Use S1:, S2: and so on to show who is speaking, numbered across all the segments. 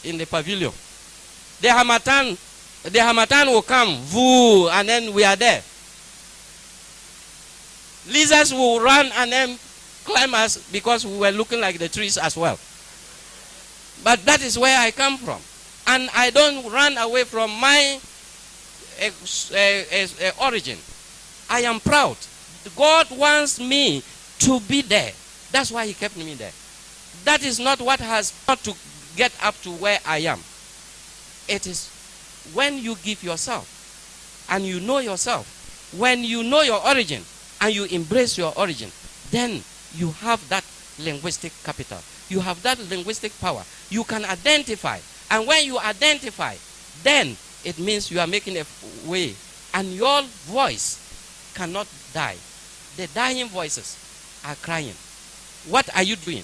S1: in the pavilion. The Hamatan will come, voo, and then we are there. Lizards will run and then climb us because we were looking like the trees as well. But that is where I come from. And I don't run away from my origin. I am proud. God wants me to be there. That's why he kept me there. That is not what has got to get up to where I am. It is when you give yourself and you know yourself, when you know your origin and you embrace your origin, then you have that linguistic capital. You have that linguistic power. You can identify. And when you identify, then it means you are making a way. And your voice cannot die. The dying voices are crying. What are you doing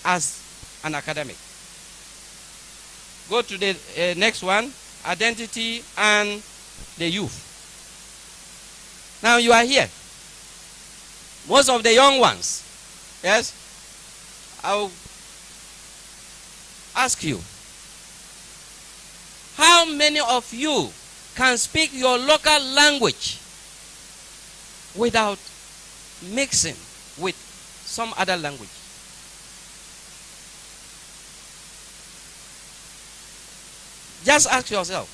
S1: as an academic? Go to the next one, identity and the youth. Now you are here. Most of the young ones, yes, I'll ask you, how many of you can speak your local language without mixing with some other language? Just ask yourself.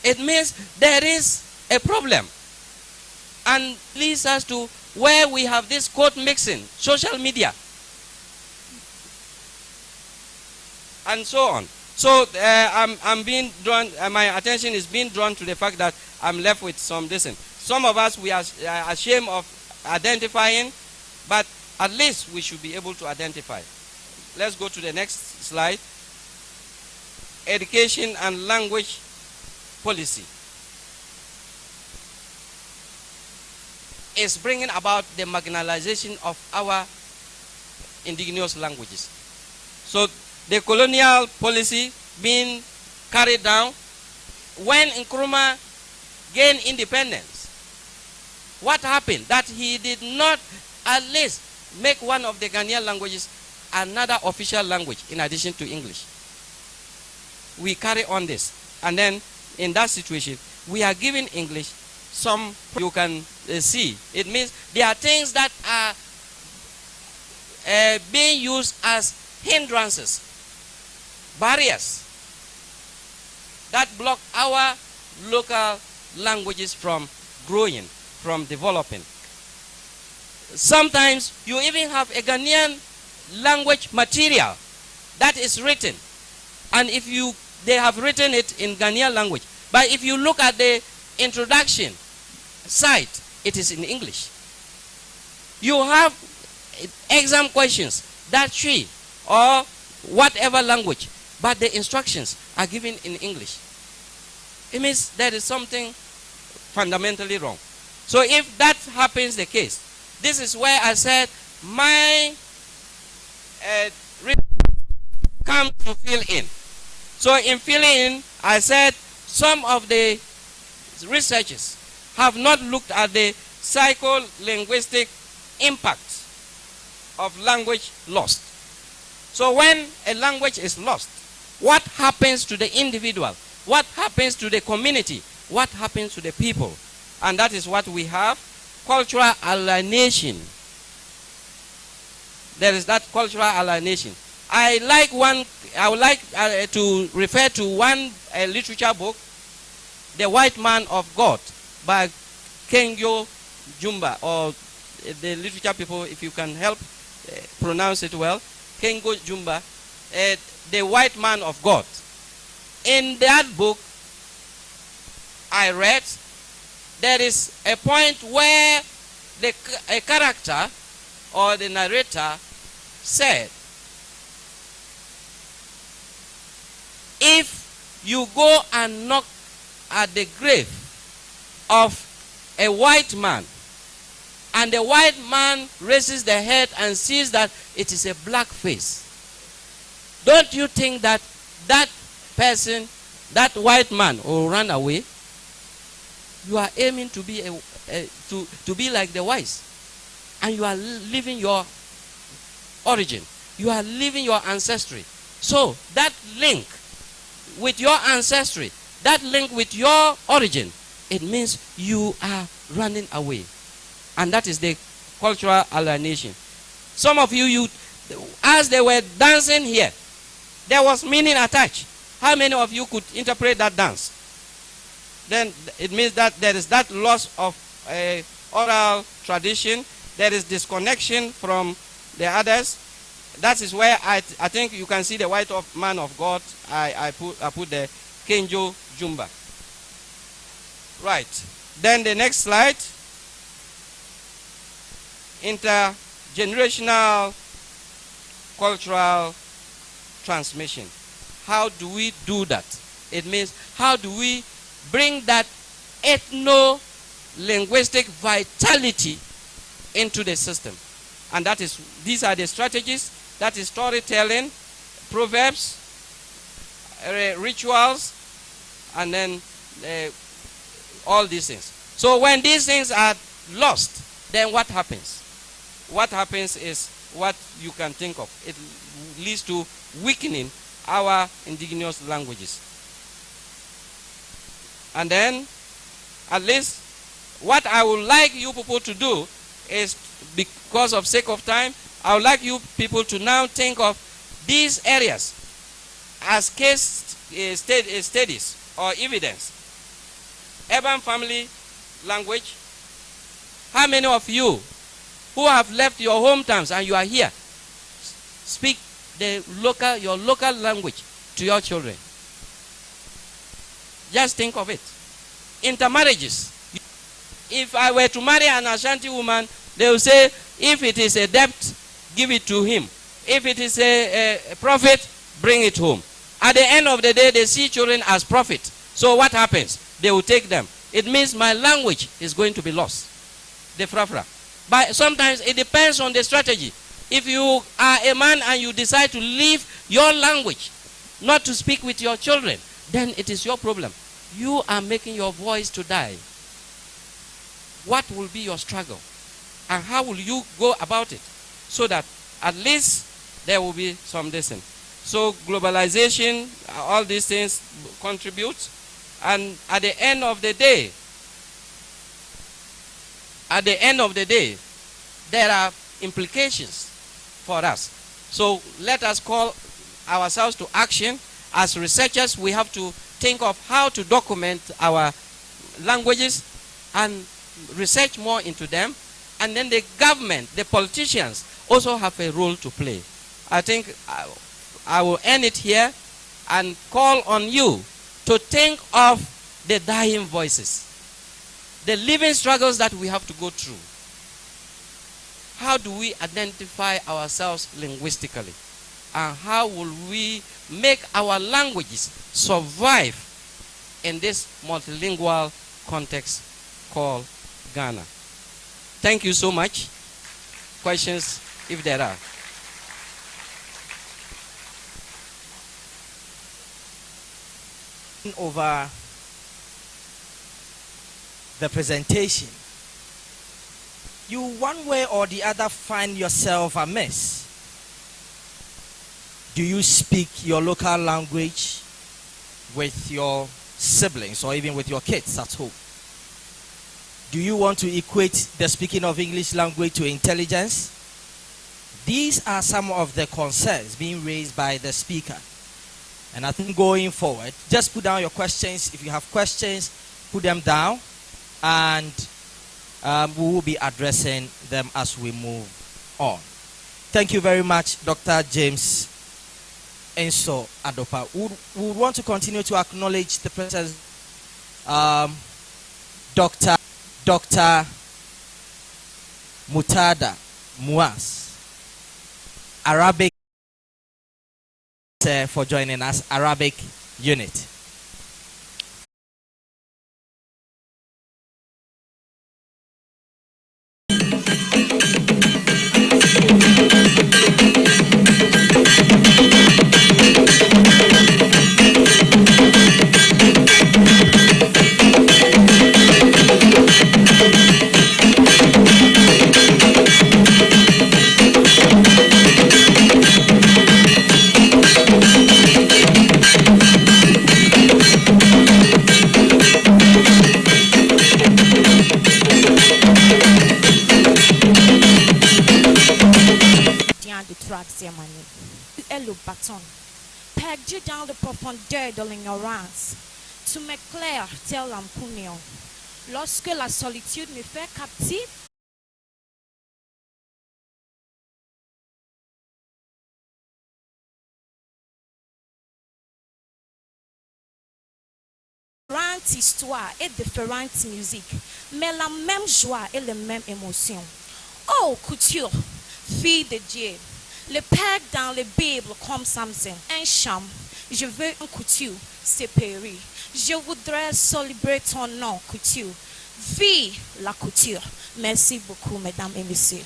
S1: It means there is a problem. And leads us to where we have this code mixing, social media, and so on. So I'm being drawn, my attention is being drawn to the fact that I'm left with some dissent. Some of us, we are ashamed of identifying, but at least we should be able to identify. Let's go to the next slide. Education and language policy is bringing about the marginalization of our indigenous languages. So the colonial policy being carried down, when Nkrumah gained independence, what happened? That he did not at least make one of the Ghanaian languages another official language in addition to English. We carry on this, and then in that situation we are giving English some, you can see, it means there are things that are being used as hindrances, barriers that block our local languages from growing, from developing. Sometimes you even have a Ghanaian language material that is written, and if they have written it in Ghanaian language, but if you look at the introduction site, it is in English. You have exam questions, that tree or whatever language, but the instructions are given in English. It means there is something fundamentally wrong. So if that happens the case, this is where I said my come to fill in. So in filling in, I said some of the researchers have not looked at the psycho-linguistic impact of language lost. So when a language is lost, what happens to the individual? What happens to the community? What happens to the people? And that is what we have, cultural alienation. There is that cultural alienation. I would like to refer to one literature book, The White Man of God, by Kengo Jumba, or the literature people, if you can help pronounce it well, Kengo Jumba, The White Man of God. In that book I read, there is a point where a character or the narrator said, if you go and knock at the grave of a white man, and the white man raises the head and sees that it is a black face, don't you think that that person, that white man, will run away? You are aiming to be to be like the wise, and you are leaving your origin, you are leaving your ancestry. So that link with your ancestry, that link with your origin, it means you are running away. And that is the cultural alienation. Some of you, as they were dancing here, there was meaning attached. How many of you could interpret that dance? Then it means that there is that loss of oral tradition. There is disconnection from the others. That is where I think you can see the white man of God. I put the Kenjo Jumba. Right. Then the next slide. Intergenerational cultural transmission. How do we do that? It means, how do we bring that ethno-linguistic vitality into the system? And that is, these are the strategies. That is storytelling, proverbs, rituals, and then all these things. So when these things are lost, then what happens? What happens is what you can think of. It leads to weakening our indigenous languages. And then, at least, what I would like you people to do is, because of sake of time, I would like you people to now think of these areas as case studies or evidence. Urban family language. How many of you who have left your hometowns and you are here speak your local language to your children? Just think of it. Intermarriages. If I were to marry an Ashanti woman, they will say, if it is a debt, give it to him. If it is a profit, bring it home. At the end of the day, they see children as profit. So what happens? They will take them. It means my language is going to be lost. The frafra. But sometimes it depends on the strategy. If you are a man and you decide to leave your language, not to speak with your children, then it is your problem. You are making your voice to die. What will be your struggle? And how will you go about it? So that at least there will be some distance. So globalization, all these things contribute. And at the end of the day, there are implications for us. So let us call ourselves to action. As researchers, we have to think of how to document our languages and research more into them. And then the government, the politicians, also have a role to play. I think I will end it here and call on you to think of the dying voices, the living struggles that we have to go through. How do we identify ourselves linguistically? And how will we make our languages survive in this multilingual context called Ghana? Thank you so much. Questions, if there are.
S2: Over the presentation, you one way or the other find yourself amiss. Do you speak your local language with your siblings or even with your kids at home? Do you want to equate the speaking of English language to intelligence? These are some of the concerns being raised by the speaker. And I think going forward, just put down your questions. If you have questions, put them down, and we will be addressing them as we move on. Thank you very much, Dr. James Enso Adopa. We want to continue to acknowledge the presence Dr. Mutada Muaz, Arabic, for joining us, Arabic unit.
S3: bâton. Perdu dans les profondeurs de l'ignorance, tu m'éclaires tel un punion. Lorsque la solitude me fait captive, différentes histoires et différentes musiques, mais la même joie et les mêmes émotions. Oh, couture, fille de Dieu, le père dans la Bible comme Samson, un cham, je veux un couture, c'est péri. Je voudrais célébrer ton nom, couture. Vive la couture. Merci beaucoup, mesdames et messieurs.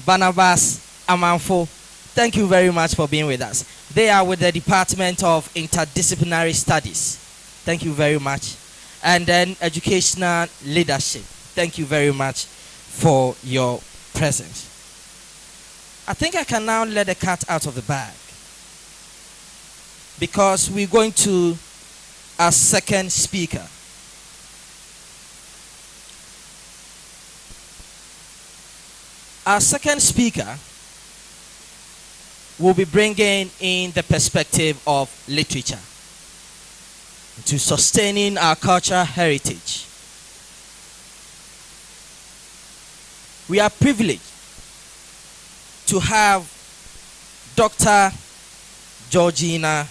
S2: Barnabas Amanfo, thank you very much for being with us. They are with the Department of Interdisciplinary Studies. Thank you very much. And then Educational Leadership. Thank you very much for your presence. I think I can now let the cat out of the bag, because we're going to our second speaker. Our second speaker will be bringing in the perspective of literature to sustaining our cultural heritage. We are privileged to have Dr. Georgina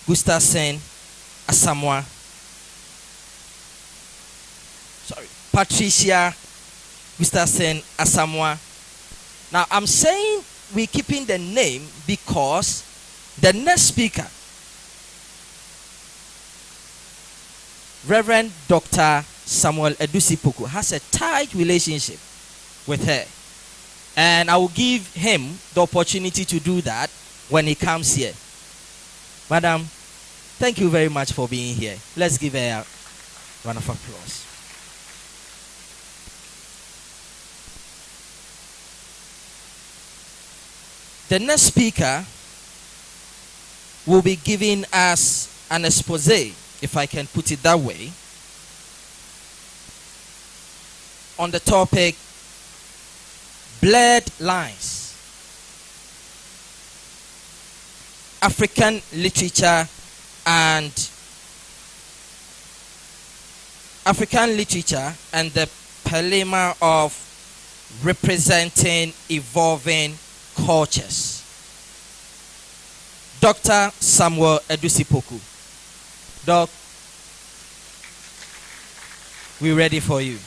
S2: Gustafson Asamoah, Patricia Gustafson Asamoah. Now I'm saying we're keeping the name because the next speaker, Reverend Dr. Samuel Edusipoku, has a tight relationship with her. And I will give him the opportunity to do that when he comes here. Madam, thank you very much for being here. Let's give her a round of applause. The next speaker will be giving us an expose, if I can put it that way, on the topic Blurred Lines, African Literature and the dilemma of representing evolving cultures. Dr. Samuel Edusipoku. Doc, we're ready for you.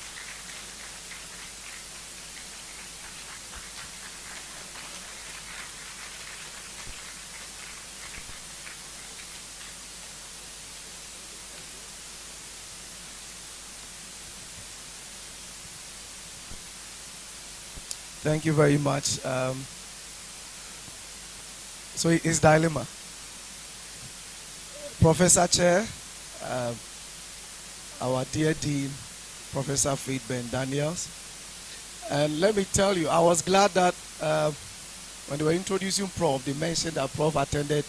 S4: Thank you very much. So it's dilemma. Professor Chair, our dear Dean, Professor Friedman Daniels. And let me tell you, I was glad that when they were introducing Prof, they mentioned that Prof attended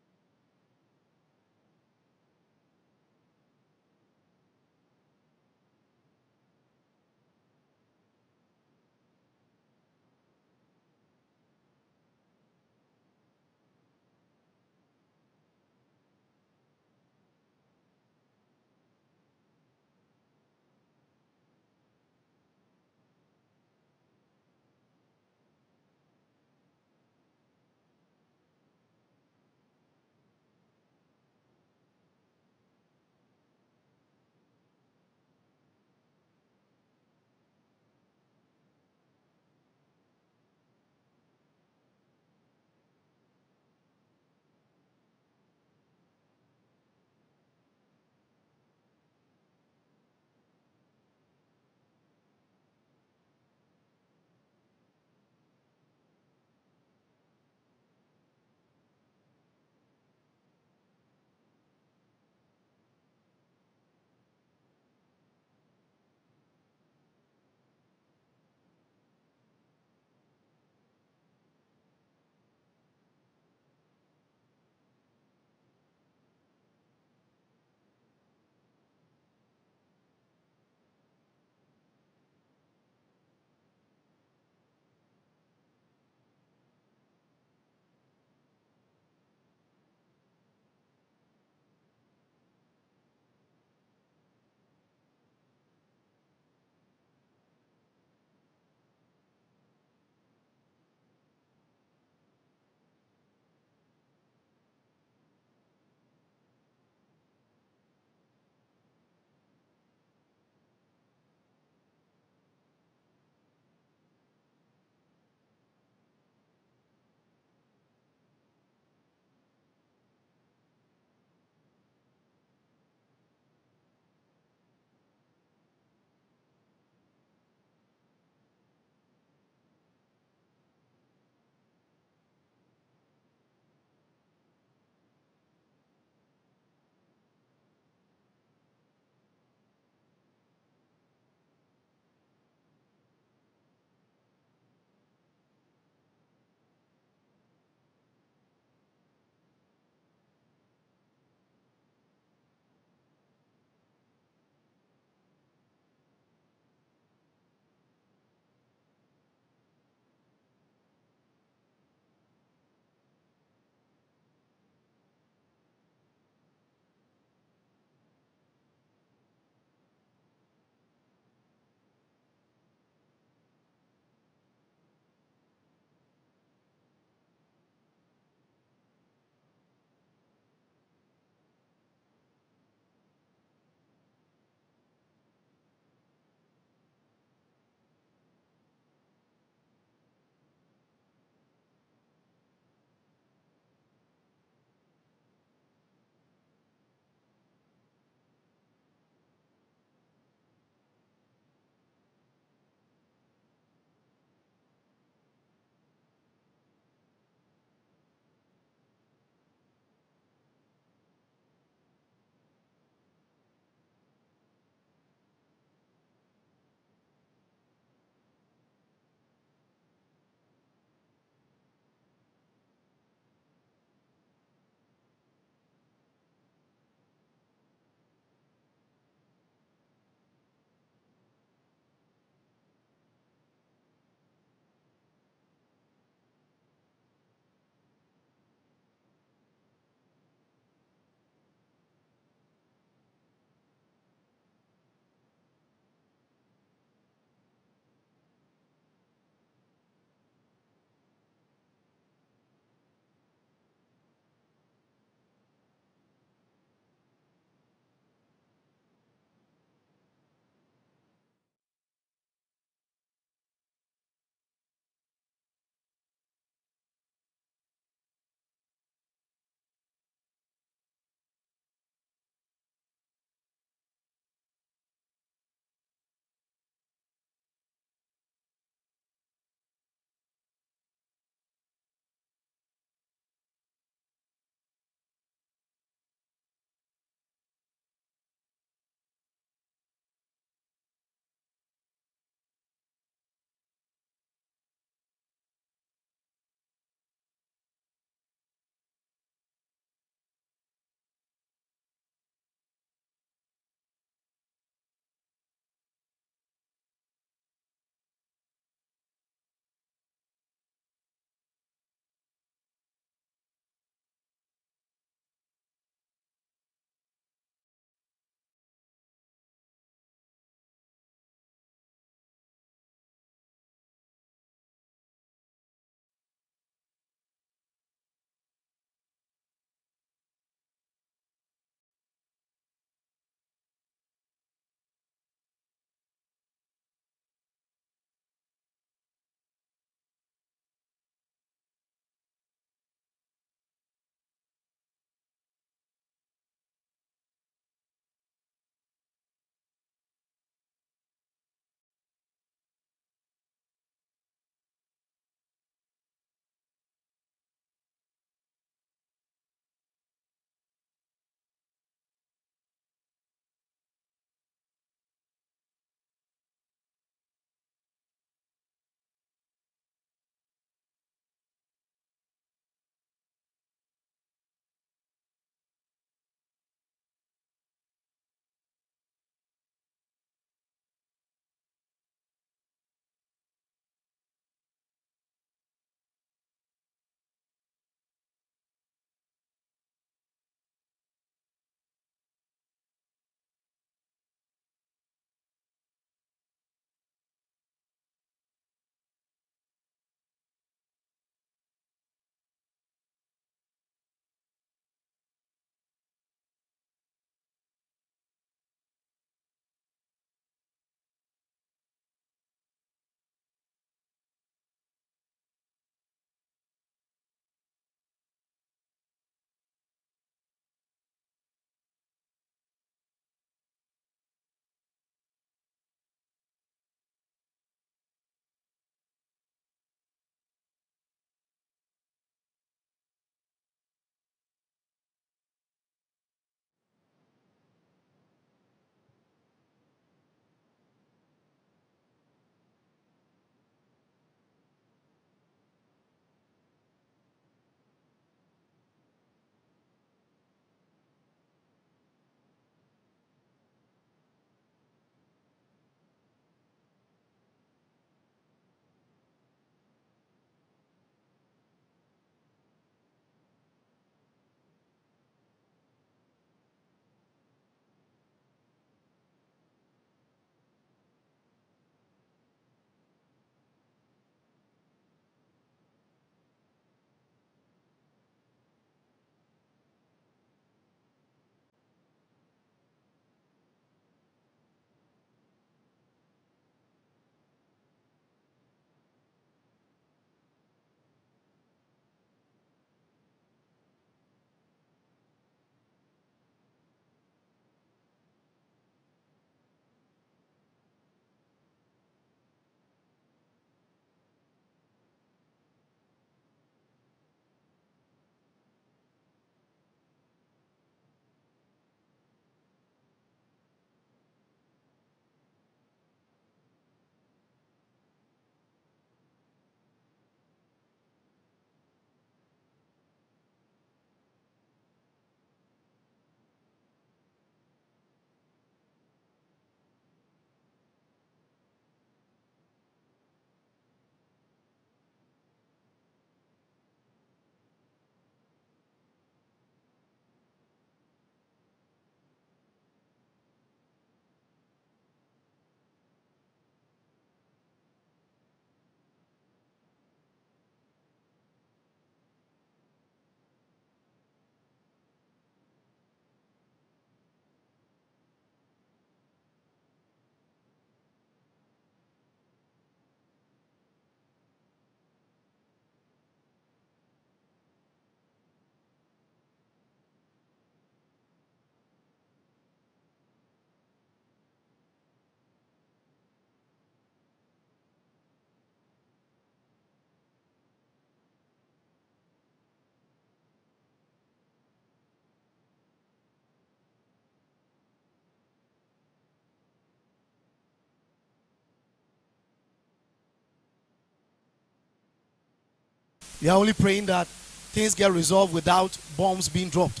S4: We are only praying that things get resolved without bombs being dropped.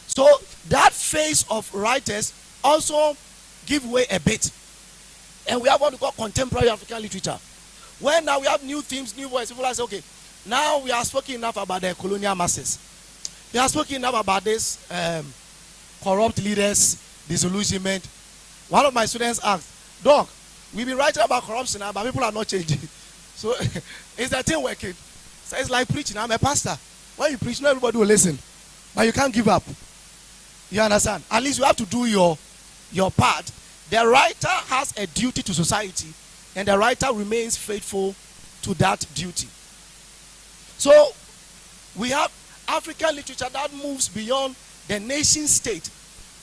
S4: So that phase of writers also give way a bit. And we have what we call contemporary African literature. When now we have new themes, new voices, people are saying, okay, now we are speaking enough about the colonial masters. We are speaking enough about this corrupt leaders, disillusionment. One of my students asked, Doc, we've been writing about corruption now, but people are not changing. So is that thing working? So it's like preaching. I'm a pastor. When you preach, not everybody will listen. But you can't give up. You understand? At least you have to do your part. The writer has a duty to society, and the writer remains faithful to that duty. So we have African literature that moves beyond the nation state,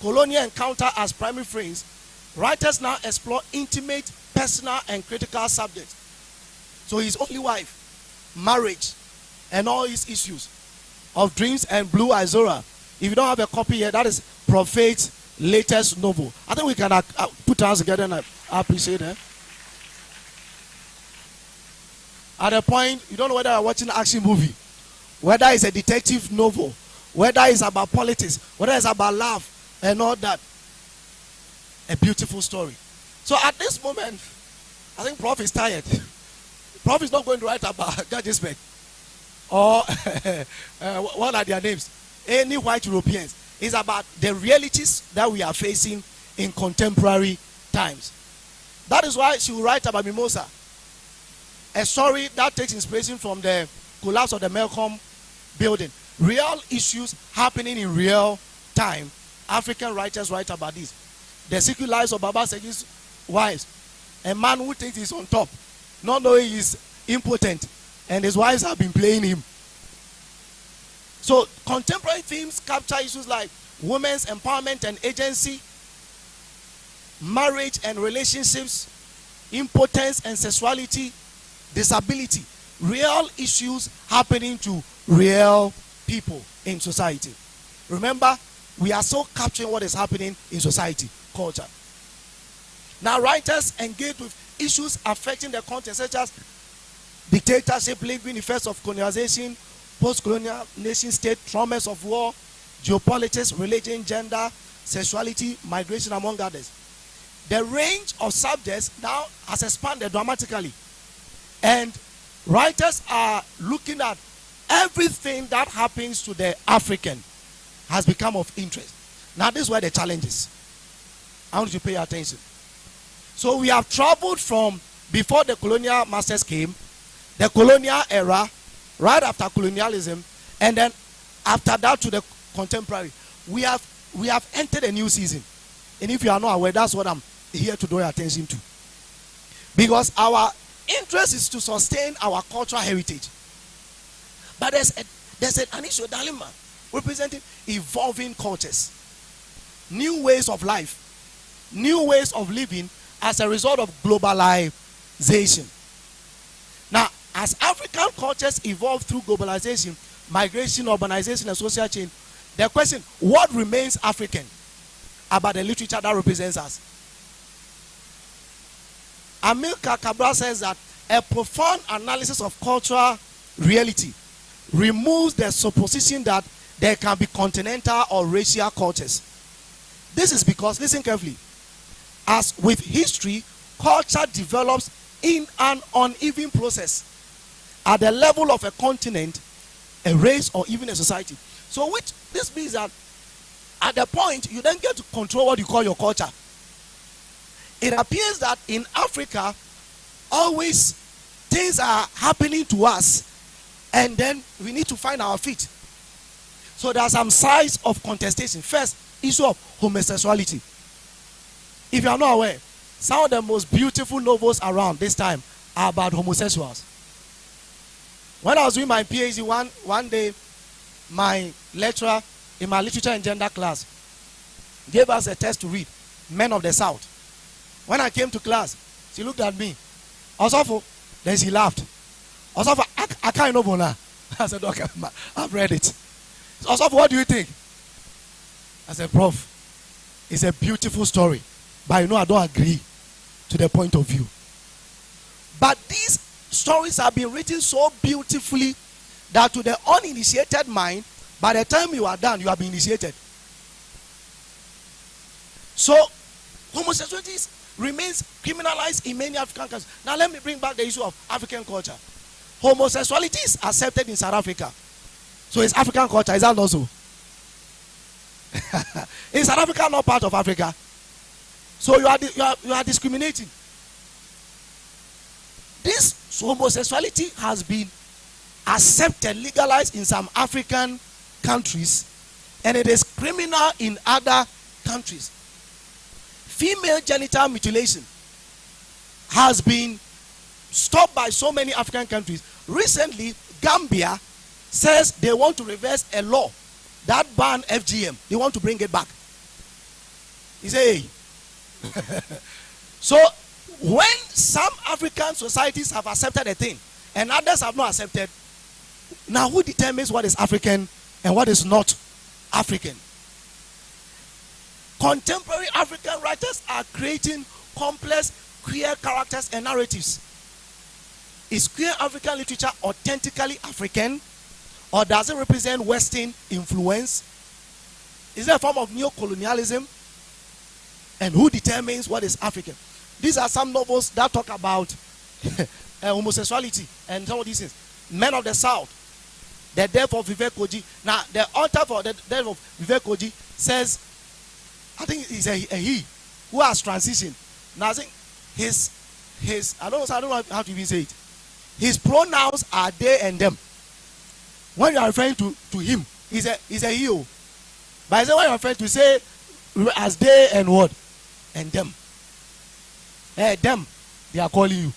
S4: colonial encounter as primary phrase. Writers now explore intimate, personal, and critical subjects. So his only wife, marriage, and all his issues of dreams and Blue Izora. If you don't have a copy here, that is Prophet's latest novel. I think we can put hands together and I appreciate it. At a point, you don't know whether you're watching an action movie, whether it's a detective novel, whether it's about politics, whether it's about love and all that. A beautiful story. So at this moment, I think Prof is tired. Prof is not going to write about Gettysburg or what are their names? Any white Europeans. It's about the realities that we are facing in contemporary times. That is why she will write about Mimosa, a story that takes inspiration from the collapse of the Malcolm building. Real issues happening in real time. African writers write about this. The secret lives of Baba Segi's wives. A man who thinks he's on top, not knowing he's impotent, and his wives have been playing him. So contemporary themes capture issues like women's empowerment and agency, marriage and relationships, impotence and sexuality, disability. Real issues happening to real people in society. Remember, we are so capturing what is happening in society, culture. Now writers engage with issues affecting the content, such as dictatorship, lingering effects of colonization, post-colonial nation-state, traumas of war, geopolitics, religion, gender, sexuality, migration, among others. The range of subjects now has expanded dramatically. And writers are looking at everything that happens to the African has become of interest. Now this is where the challenge is. I want you to pay attention. So we have traveled from before the colonial masters came, the colonial era, right after colonialism, and then after that to the contemporary. We have entered a new season. And if you are not aware, that's what I'm here to draw your attention to. Because our interest is to sustain our cultural heritage. But there's an issue, dilemma, representing evolving cultures, new ways of life, new ways of living as a result of globalization. Now, as African cultures evolve through globalization, migration, urbanization, and social change, the question, what remains African about the literature that represents us? Amilcar Cabral says that a profound analysis of cultural reality removes the supposition that there can be continental or racial cultures. This is because, listen carefully, as with history, culture develops in an uneven process at the level of a continent, a race, or even a society. So which this means that at the point you then get to control what you call your culture. It appears that in Africa, always things are happening to us, and then we need to find our feet. So there are some sides of contestation. First, issue of homosexuality. If you are not aware, some of the most beautiful novels around this time are about homosexuals. When I was doing my PhD, one day, my lecturer in my literature and gender class gave us a test to read, Men of the South. When I came to class, she looked at me. Osofo, then she laughed. Osofo, I can't know now. I said, okay, I've read it. Osofo, what do you think? I said, Prof, it's a beautiful story, but I don't agree to the point of view. But these stories have been written so beautifully that to the uninitiated mind, by the time you are done, you have been initiated. So, homosexuality remains criminalized in many African countries. Now, let me bring back the issue of African culture. Homosexuality is accepted in South Africa. So, it's African culture. Is that not so? Is South Africa not part of Africa? So, you are discriminating. This homosexuality has been accepted, legalized in some African countries, and it is criminal in other countries. Female genital mutilation has been stopped by so many African countries. Recently, Gambia says they want to reverse a law that banned FGM. They want to bring it back. He said, hey. So, when some African societies have accepted a thing and others have not accepted, now who determines what is African and what is not African? Contemporary African writers are creating complex queer characters and narratives. Is queer African literature authentically African, or does it represent Western influence? Is there a form of neo-colonialism? And who determines what is African? These are some novels that talk about homosexuality and some of these things. Men of the South, the death of Vivek Koji. Now, the author for the death of Vivek Koji says, I think it's a he who has transitioned. Now, I think his I don't know how to even say it. His pronouns are they and them. When you are referring to him, he's a he. But I say when you are referring to say as they and what? And them. Them, they are calling you.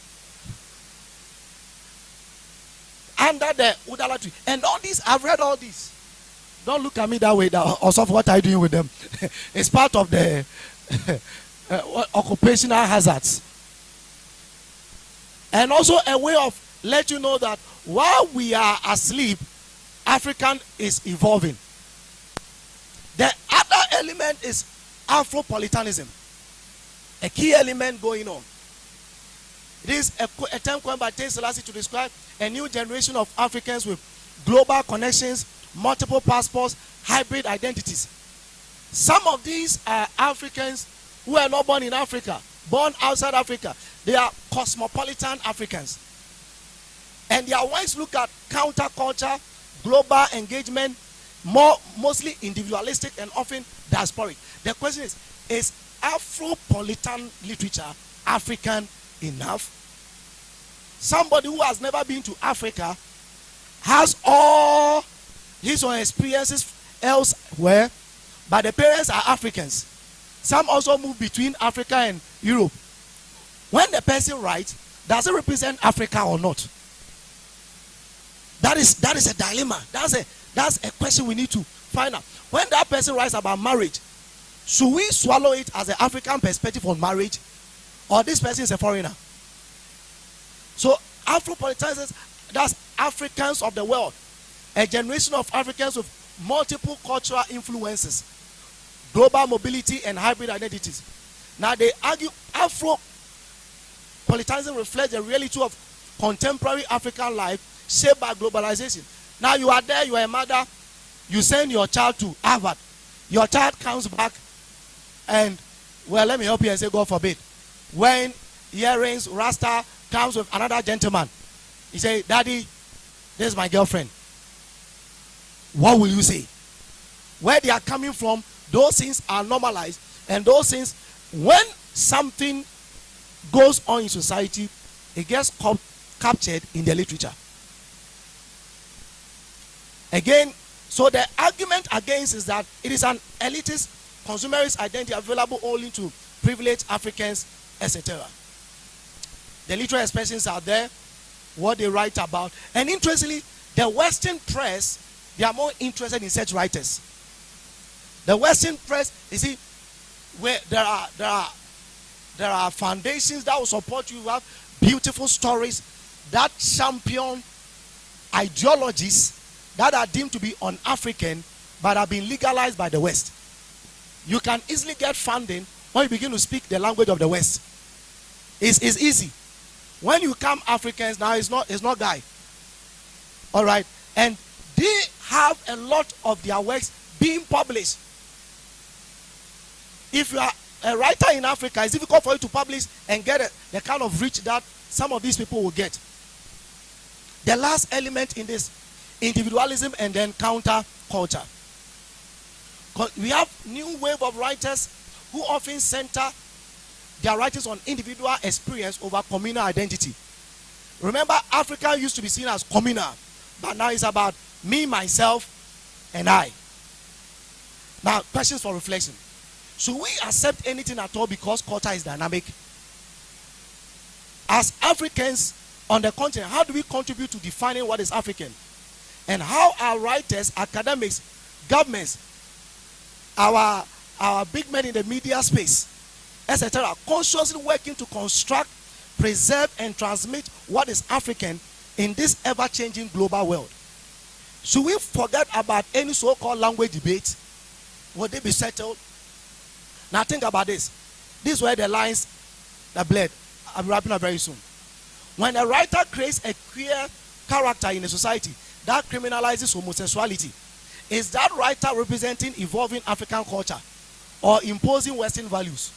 S4: Under the Udala tree. And all these, I've read all these. Don't look at me that way. Also, what are you doing with them? It's part of the occupational hazards. And also a way of let you know that while we are asleep, African is evolving. The other element is Afropolitanism. A key element going on. It is a term coined by Tate Selassie to describe a new generation of Africans with global connections, multiple passports, hybrid identities. Some of these are Africans who are not born in Africa, born outside Africa. They are cosmopolitan Africans. And their ways look at counterculture, global engagement, mostly individualistic and often diasporic. The question is Afropolitan literature African enough? Somebody who has never been to Africa has all his own experiences elsewhere, but the parents are Africans. Some also move between Africa and Europe. When the person writes, does it represent Africa or not? That is a dilemma. That's a question we need to find out. When that person writes about marriage, should we swallow it as an African perspective on marriage, or this person is a foreigner? So Afropolitanism, that's Africans of the world, a generation of Africans with multiple cultural influences, global mobility and hybrid identities. Now they argue Afropolitanism reflects the reality of contemporary African life shaped by globalization. Now you are there, you are a mother, you send your child to Harvard. Your child comes back and, well, let me help you and say, God forbid, when earrings, Rasta comes with another gentleman, he say, Daddy, this is my girlfriend. What will you say? Where they are coming from, those things are normalized. And those things, when something goes on in society, it gets captured in the literature. Again, so the argument against is that it is an elitist, consumerist identity available only to privileged Africans, etc. The literary expressions are there, what they write about. And interestingly, the Western press, they are more interested in such writers. The Western press, you see, where there are foundations that will support you. You have beautiful stories that champion ideologies that are deemed to be un-African but have been legalized by the West. You can easily get funding when you begin to speak the language of the West. It's easy. When you come Africans, now it's not guy. All right. And they have a lot of their works being published. If you are a writer in Africa, it's difficult for you to publish and get the kind of reach that some of these people will get. The last element in this, individualism and then counter culture. We have new wave of writers who often center their writings on individual experience over communal identity. Remember, Africa used to be seen as communal, but now it's about me, myself, and I. Now, questions for reflection. Should we accept anything at all because culture is dynamic? As Africans on the continent, how do we contribute to defining what is African? And how are writers, academics, governments, our big men in the media space, etc., consciously working to construct, preserve, and transmit what is African in this ever-changing global world? Should we forget about any so-called language debate? Will they be settled? Now think about this. This is where the lines that bled. I'm wrapping up very soon. When a writer creates a queer character in a society that criminalizes homosexuality, is that writer representing evolving African culture or imposing Western values?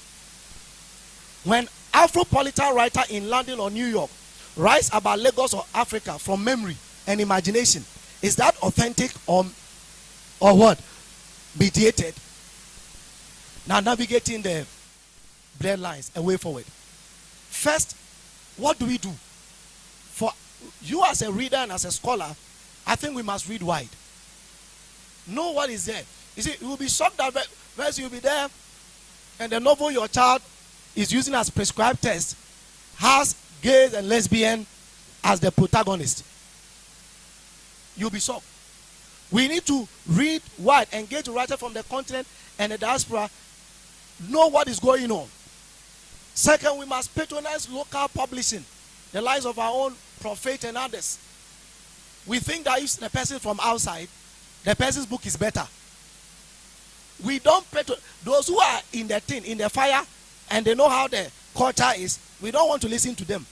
S4: When Afropolitan writer in London or New York writes about Lagos or Africa from memory and imagination, is that authentic or what? Mediated? Now navigating the blurred lines, a way forward. First, what do we do? For you as a reader and as a scholar, I think we must read wide. Know what is there. You see, you will be shocked that first you'll be there and the novel your child is using as prescribed text has gays and lesbian as the protagonist. You'll be shocked. We need to read wide, engage the writer from the continent and the diaspora, know what is going on. Second, we must patronize local publishing, the lives of our own prophet and others. We think that if the person from outside, the person's book is better. We don't patronize those who are in the tin, in the fire, and they know how the culture is. We don't want to listen to them.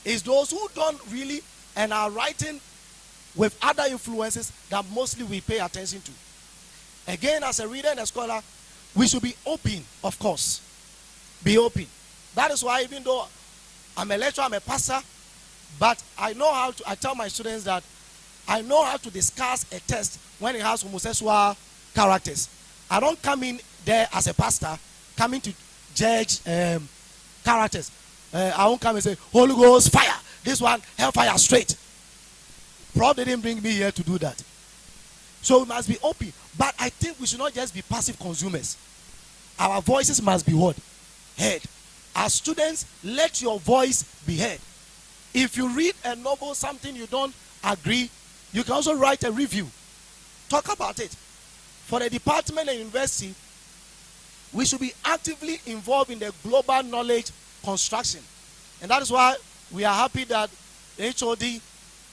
S4: It's those who don't really and are writing with other influences that mostly we pay attention to. Again, as a reader and a scholar, we should be open, of course. Be open. That is why, even though I'm a lecturer, I'm a pastor, but I tell my students that I know how to discuss a text when it has homosexual characters. I don't come in there as a pastor, coming to judge characters. I won't come and say, Holy Ghost, fire. This one, hellfire, straight. Prof didn't bring me here to do that. So we must be open. But I think we should not just be passive consumers. Our voices must be what? Heard. As students, let your voice be heard. If you read a novel, something you don't agree, you can also write a review. Talk about it. For the department and university, we should be actively involved in the global knowledge construction. And that is why we are happy that the HOD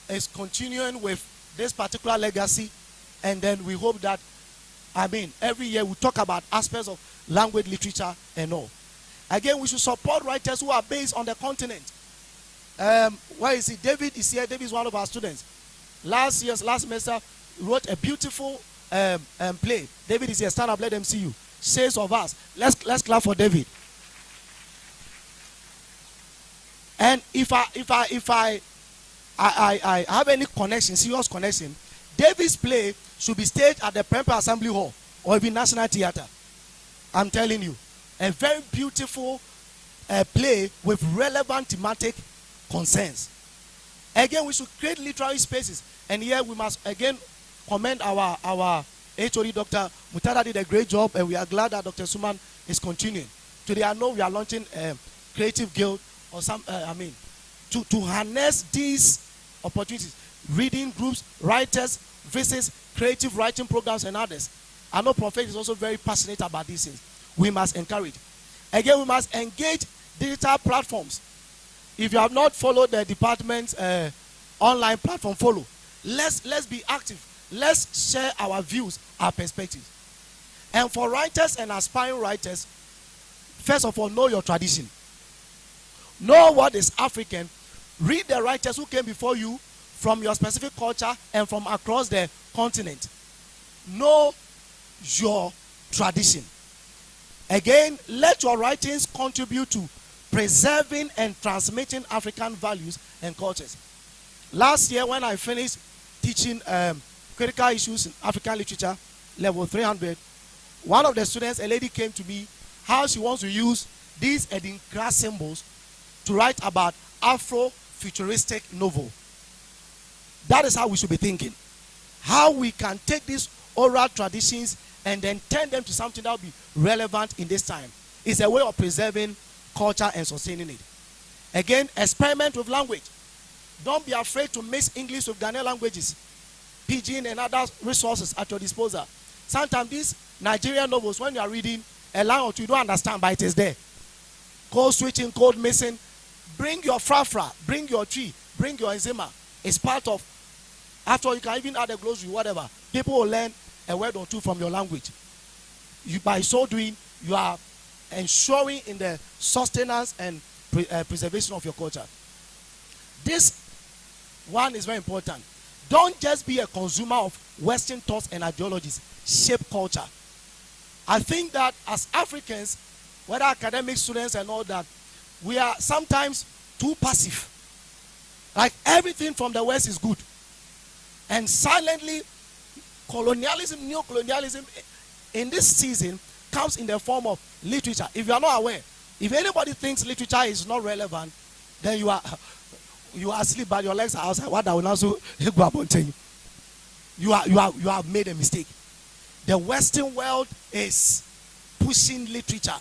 S4: is continuing with this particular legacy. And then we hope that, every year we talk about aspects of language, literature, and all. Again, we should support writers who are based on the continent. Where is he? David is here. David is one of our students. Last semester, wrote a beautiful play. David is here. Stand up, let them see you. Says of us. Let's clap for David. And if I have any connection, serious connection, David's play should be staged at the Prempeh Assembly Hall or even National Theatre. I'm telling you, a very beautiful play with relevant thematic concerns. Again, we should create literary spaces. And here we must again commend our HOD, Dr. Mutada, did a great job, and we are glad that Dr. Suman is continuing. Today, I know we are launching a creative guild or to harness these opportunities. Reading groups, writers, visits, creative writing programs, and others. I know Prophet is also very passionate about these things. We must encourage. Again, we must engage digital platforms. If you have not followed the department's online platform, follow. Let's be active. Let's share our views, our perspectives. And for writers and aspiring writers, first of all, know your tradition. Know what is African Read the writers who came before you from your specific culture and from across the continent. Know your tradition. Again, let your writings contribute to preserving and transmitting African values and cultures. Last year, when I finished teaching critical issues in African literature, level 300, one of the students, a lady, came to me how she wants to use these Edinkra symbols to write about Afro-futuristic novel. That is how we should be thinking. How we can take these oral traditions and then turn them to something that will be relevant in this time. It's a way of preserving culture and sustaining it. Again, experiment with language. Don't be afraid to mix English with Ghanaian languages, pidgin and other resources at your disposal. Sometimes these Nigerian novels, when you are reading a line or two, you don't understand, but it is there. Code switching, code missing. Bring your frafra, bring your tree, bring your eczema. It's part of, after all, you can even add a glossary, whatever. People will learn a word or two from your language. By so doing, you are ensuring in the sustenance and preservation of your culture. This one is very important. Don't just be a consumer of Western thoughts and ideologies. Shape culture. I think that as Africans, whether academic students and all that, we are sometimes too passive. Like everything from the West is good. And silently, colonialism, neo-colonialism in this season comes in the form of literature. If you are not aware, if anybody thinks literature is not relevant, then you are asleep but your legs are outside. What I will also go up and tell you. You have made a mistake. The Western world is pushing literature,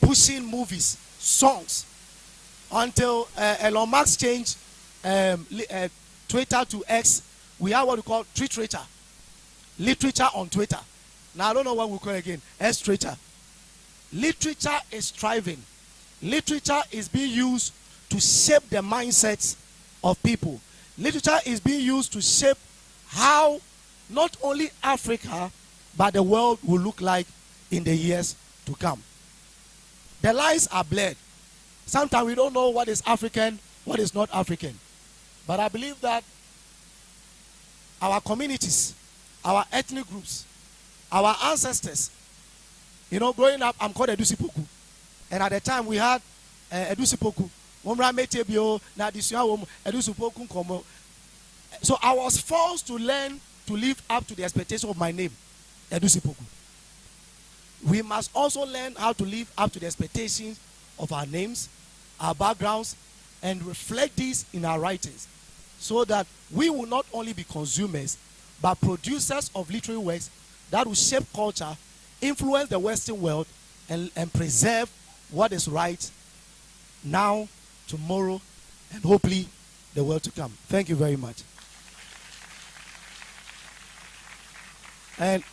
S4: pushing movies, songs. Until Elon Musk changed Twitter to X, we have what we call Twitter. Literature on Twitter. Now I don't know what we call it again. Twitter. Literature is thriving. Literature is being used to shape the mindsets of people. Literature is being used to shape how not only Africa but the world will look like in the years to come. The lines are blurred. Sometimes we don't know what is African, what is not African. But I believe that our communities, our ethnic groups, our ancestors, growing up, I'm called Edusipoku. And at the time we had Edusipoku. So I was forced to learn to live up to the expectation of my name, Edusipoku. We must also learn how to live up to the expectations of our names, our backgrounds, and reflect these in our writings, so that we will not only be consumers, but producers of literary works that will shape culture, influence the Western world, and preserve what is right now, tomorrow, and hopefully the world to come. Thank you very much. And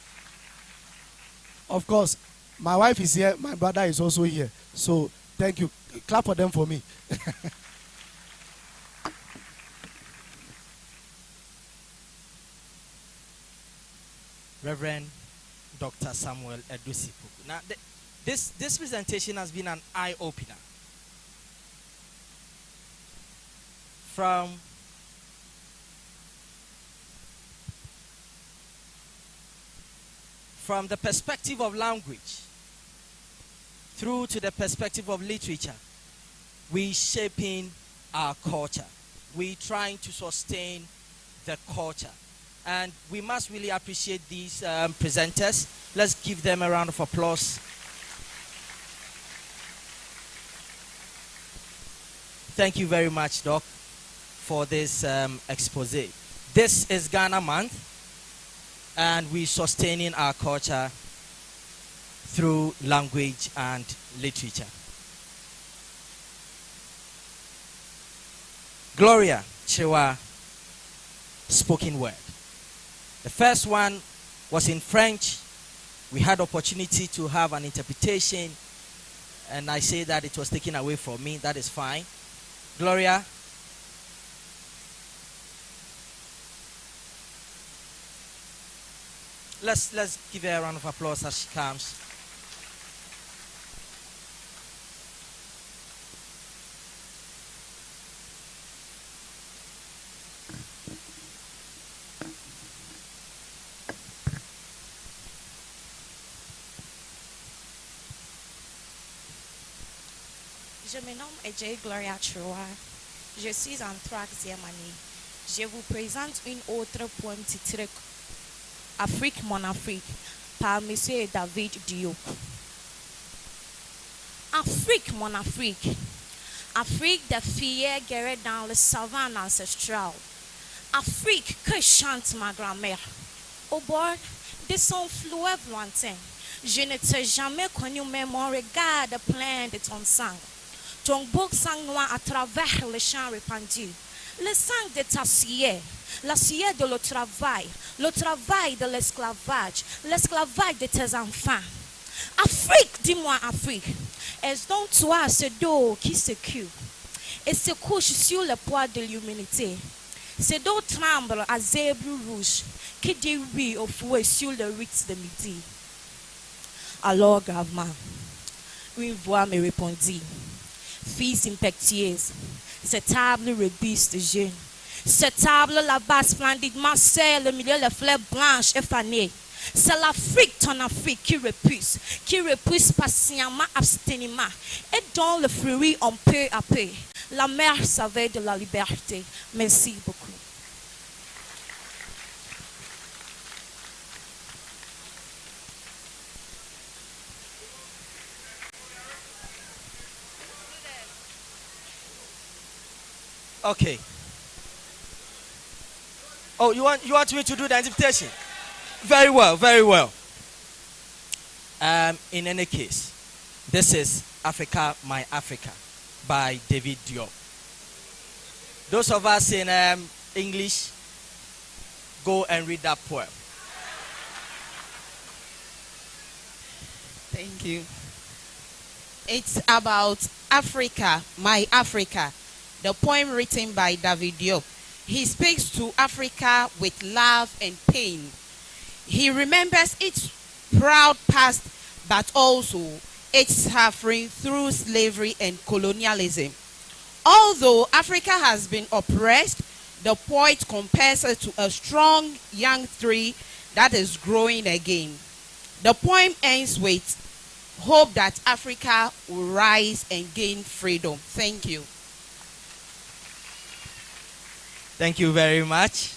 S4: of course, my wife is here, my brother is also here. So thank you. Clap for them for me.
S2: Reverend Dr. Samuel Edusipoku. Now, this presentation has been an eye-opener. From the perspective of language through to the perspective of literature, we shaping our culture. We trying to sustain the culture. And we must really appreciate these presenters. Let's give them a round of applause. Thank you very much, Doc, for this expose. This is Ghana Month, and we're sustaining our culture through language and literature. Gloria Chewa, spoken word. The first one was in French. We had opportunity to have an interpretation, and I say that it was taken away from me. That is fine. Gloria. Let's give her a round of applause as she comes.
S3: Je me nomme Ejay Gloria Chua. Je suis en troisième année. Je vous présente une autre poème titrée Afrique, mon Afrique, par M. David Diop. Afrique, mon Afrique. Afrique des fillets guerrées dans le savane ancestral. Afrique que chante ma grand-mère. Au bord de son fleuve lointain, je ne t'ai jamais connu, mais mon regard est plein de ton sang. Ton beau sang noir à travers les champs répandus. Le sang de ta sueur, la sueur de le travail de l'esclavage de tes enfants. Afrique, dis-moi Afrique, est-ce donc toi ce dos qui se cue et se couche sur le poids de l'humanité? Ce dos tremble à zèbre rouge qui dit oui au fouet sur le rite de midi. Alors gravement, une voix me répondit, fils impétueuse, cette table robuste jeune, cette table là-bas splendidement serre le milieu de fleurs blanches et fanées. C'est l'Afrique, ton Afrique, qui repousse patiemment, absténément, et dont le fruit en peu à peu. La mère savait de la liberté. Merci beaucoup.
S2: Okay. Oh, you want me to do the interpretation? Very well, very well. In any case, this is Africa, My Africa by David Diop. Those of us in English, go and read that poem.
S5: Thank you. It's about Africa, My Africa, the poem written by David Diop. He speaks to Africa with love and pain. He remembers its proud past, but also its suffering through slavery and colonialism. Although Africa has been oppressed, the poet compares it to a strong young tree that is growing again. The poem ends with hope that Africa will rise and gain freedom. Thank you.
S2: Thank you very much.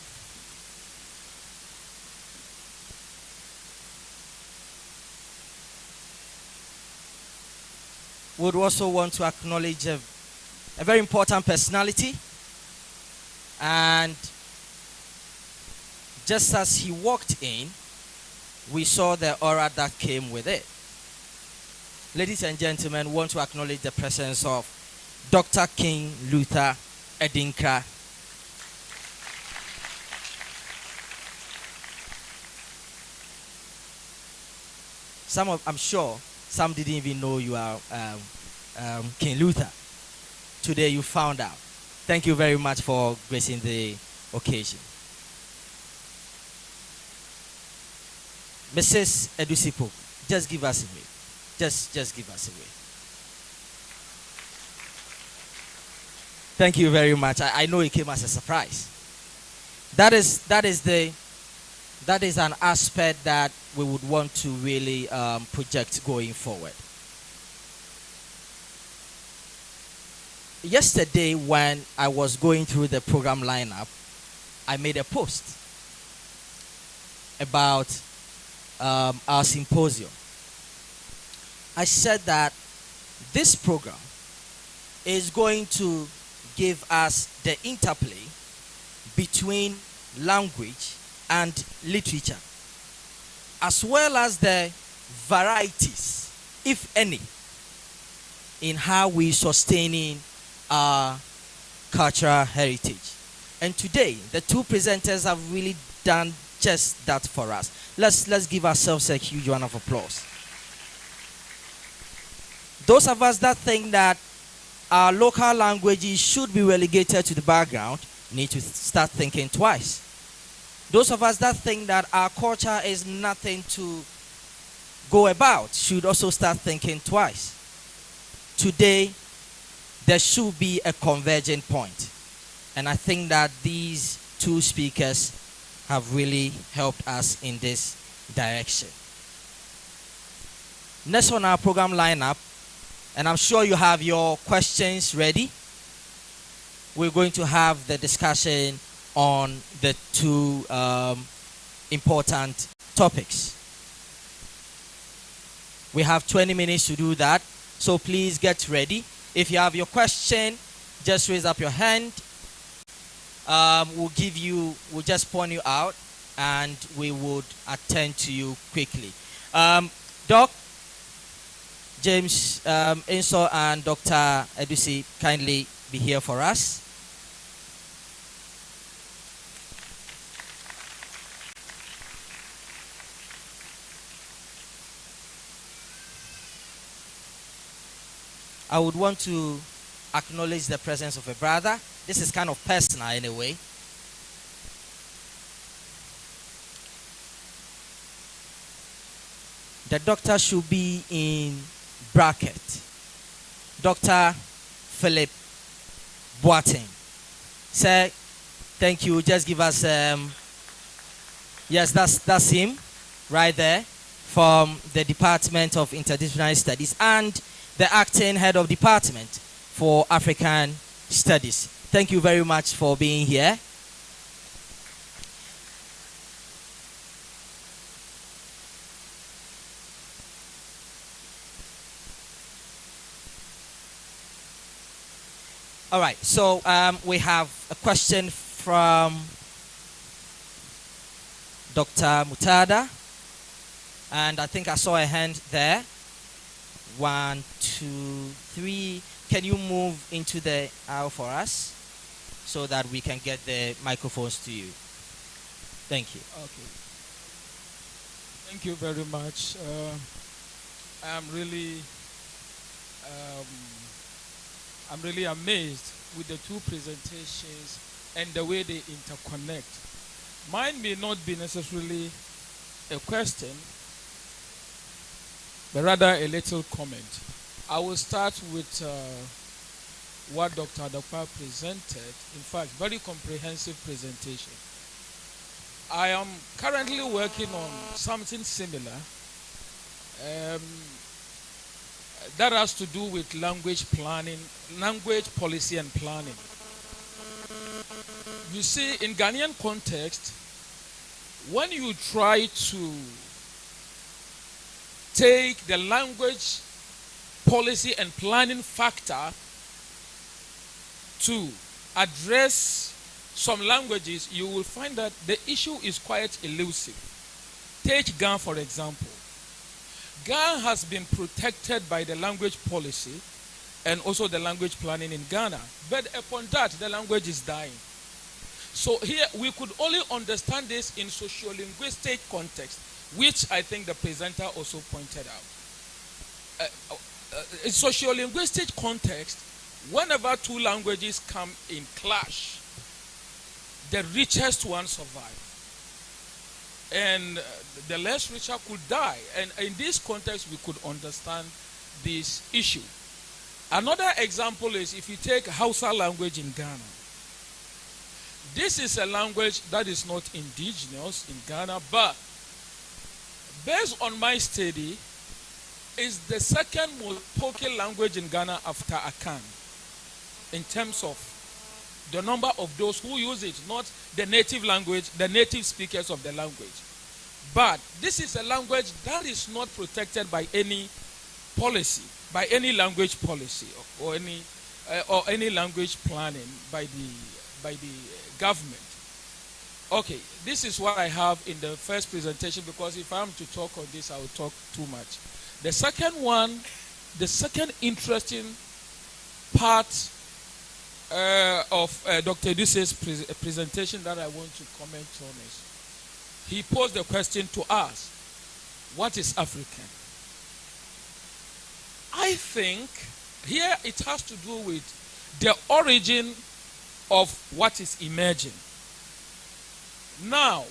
S2: Would also want to acknowledge a very important personality, and just as he walked in, we saw the aura that came with it. Ladies and gentlemen, want to acknowledge the presence of Dr. King Luther Edinkra. I'm sure some didn't even know you are King Luther. Today you found out. Thank you very much for gracing the occasion. Mrs. Edusipo, just give us a way. Just give us a way. Thank you very much. I know it came as a surprise. That is an aspect that we would want to really project going forward. Yesterday, when I was going through the program lineup, I made a post about our symposium. I said that this program is going to give us the interplay between language and literature, as well as the varieties, if any, in how we sustaining our cultural heritage. And today, the two presenters have really done just that for us. Let's give ourselves a huge round of applause. Those of us that think that our local languages should be relegated to the background need to start thinking twice. Those of us that think that our culture is nothing to go about should also start thinking twice. Today, there should be a converging point. And I think that these two speakers have really helped us in this direction. Next on our program lineup, And I'm sure you have your questions ready. We're going to have the discussion on the two important topics. We have 20 minutes to do that, so please get ready. If you have your question, just raise up your hand. We'll just point you out, and we would attend to you quickly. Doc, James Inso, and Dr. Edusi, kindly be here for us. I would want to acknowledge the presence of a brother. This is kind of personal anyway. The doctor should be in bracket. Dr. Philip Boateng. Sir, thank you. Just give us, yes, that's him right there from the Department of Interdisciplinary Studies and the acting head of department for African Studies. Thank you very much for being here. All right, so we have a question from Dr. Mutada, and I think I saw a hand there. 1, 2, 3. Can you move into the aisle for us so that we can get the microphones to you? Thank you.
S6: Okay. Thank you very much. I'm really amazed with the two presentations and the way they interconnect. Mine may not be necessarily a question, but rather a little comment. I will start with what Dr. Adokpa presented. In fact, very comprehensive presentation. I am currently working on something similar that has to do with language planning, language policy and planning. You see, in Ghanaian context, when you try to take the language policy and planning factor to address some languages, you will find that the issue is quite elusive. Take Ga, for example. Ga has been protected by the language policy and also the language planning in Ghana. But upon that, the language is dying. So here, we could only understand this in socio-linguistic context, which I think the presenter also pointed out. In socio-linguistic context, whenever two languages come in clash, the richest one survive. And the less richer could die. And in this context, we could understand this issue. Another example is if you take Hausa language in Ghana. This is a language that is not indigenous in Ghana, but based on my study, is the second most spoken language in Ghana after Akan, in terms of the number of those who use it, not the native language, the native speakers of the language. But this is a language that is not protected by any policy, by any language policy, or any language planning by the government. Okay, this is what I have in the first presentation, because if I'm to talk on this, I will talk too much. The second one, the second interesting part of Dr. Eduse's presentation that I want to comment on is, he posed the question to us, what is African? I think here it has to do with the origin of what is emerging. Now,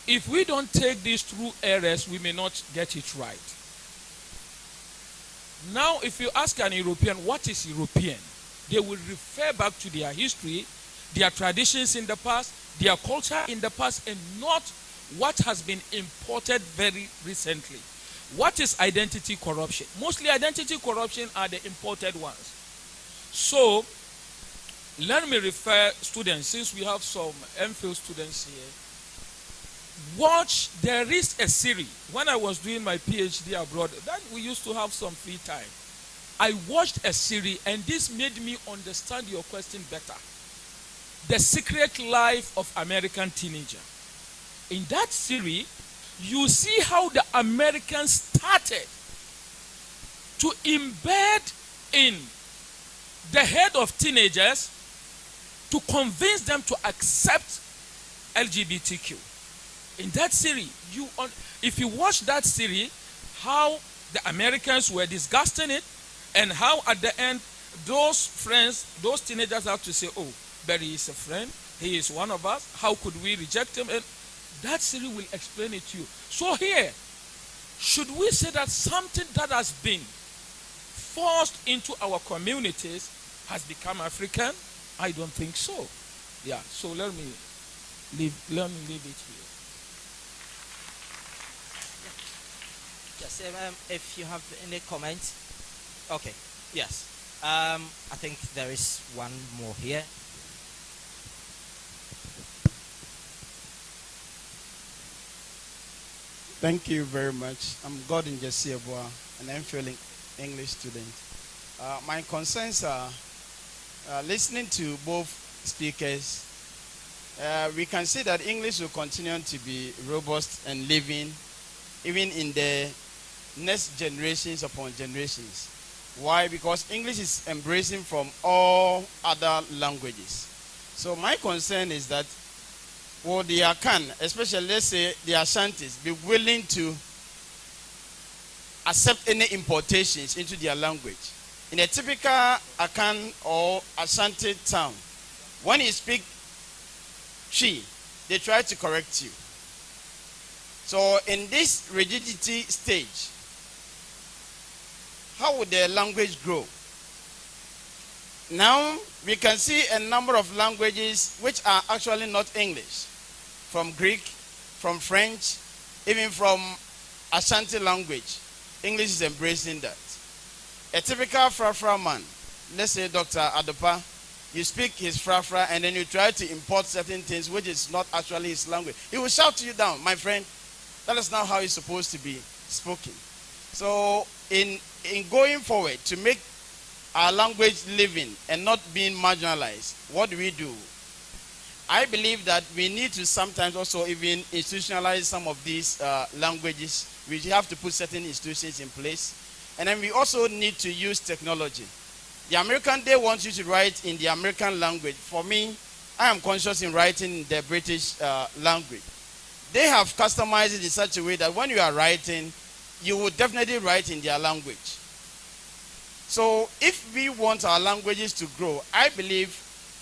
S6: if we don't take these through errors, we may not get it right. Now, if you ask an European, what is European? They will refer back to their history, their traditions in the past, their culture in the past, and not what has been imported very recently. What is identity corruption? Mostly identity corruption are the imported ones. So, let me refer students, since we have some MPhil students here. Watch, there is a series. When I was doing my PhD abroad, that we used to have some free time. I watched a series, and this made me understand your question better. The Secret Life of American Teenager. In that series, you see how the Americans started to embed in the head of teenagers to convince them to accept LGBTQ. In that series, if you watch that series, how the Americans were discussing it, and how at the end, those friends, those teenagers have to say, oh, but he is a friend, he is one of us, how could we reject him? And that series will explain it to you. So here, should we say that something that has been forced into our communities has become African? I don't think so. Yeah, so let me leave it here.
S2: Yes, if you have any comments. Okay, yes. I think there is one more here.
S7: Thank you very much. I'm Gordon Jessieboa, an MPhil English student. My concerns are listening to both speakers. We can see that English will continue to be robust and living, even in the next generations upon generations. Why? Because English is embracing from all other languages. So my concern is that will the Akan, especially let's say the Ashantis, be willing to accept any importations into their language? In a typical Akan or Ashanti town, when you speak Chi, they try to correct you. So in this rigidity stage, how would the language grow? Now, we can see a number of languages which are actually not English. From Greek, from French, even from Ashanti language. English is embracing that. A typical Frafra man, let's say Dr. Adopa, you speak his Frafra and then you try to import certain things which is not actually his language. He will shout you down, my friend. That is not how it's supposed to be spoken. So in going forward to make our language living and not being marginalized, what do? I believe that we need to sometimes also even institutionalize some of these languages. We have to put certain institutions in place. And then we also need to use technology. The American, they want you to write in the American language. For me, I am conscious in writing in the British language. They have customized it in such a way that when you are writing, you will definitely write in their language. So if we want our languages to grow, I believe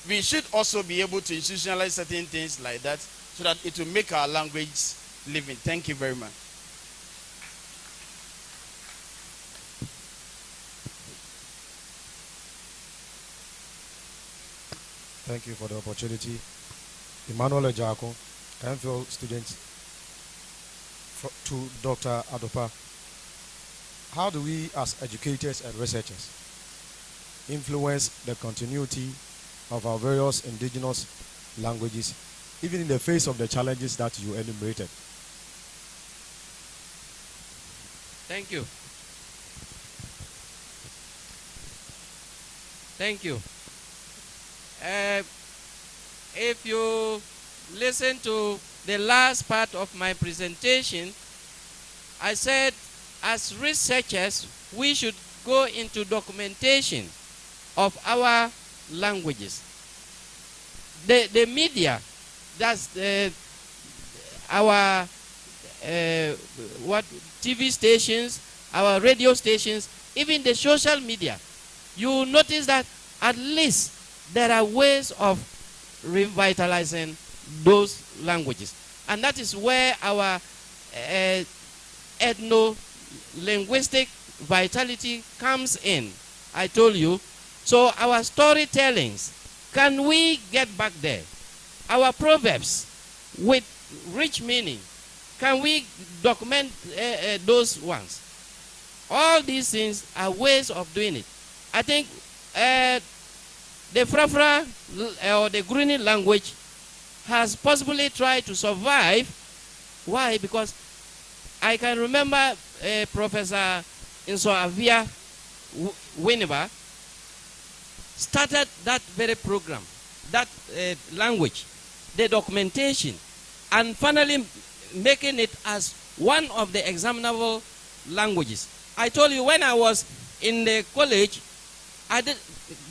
S7: we should also be able to institutionalize certain things like that so that it will make our language living. Thank you very much.
S8: Thank you for the opportunity. Emmanuel Ejako, MPhil student, to Dr. Adopa. How do we as educators and researchers influence the continuity of our various indigenous languages, even in the face of the challenges that you enumerated?
S1: Thank you. Thank you. If you listen to the last part of my presentation, I said as researchers, we should go into documentation of our languages. The media, that's our TV stations, our radio stations, even the social media. You will notice that at least there are ways of revitalizing those languages. And that is where our ethno-linguistic vitality comes in. I told you. So our storytellings, can we get back there? Our proverbs with rich meaning, can we document those ones? All these things are ways of doing it. I think the Frafra or the Grini language has possibly tried to survive. Why? Because I can remember Professor Inso Avia Winneba started that very program, that language, the documentation, and finally making it as one of the examinable languages. I told you when I was in the college,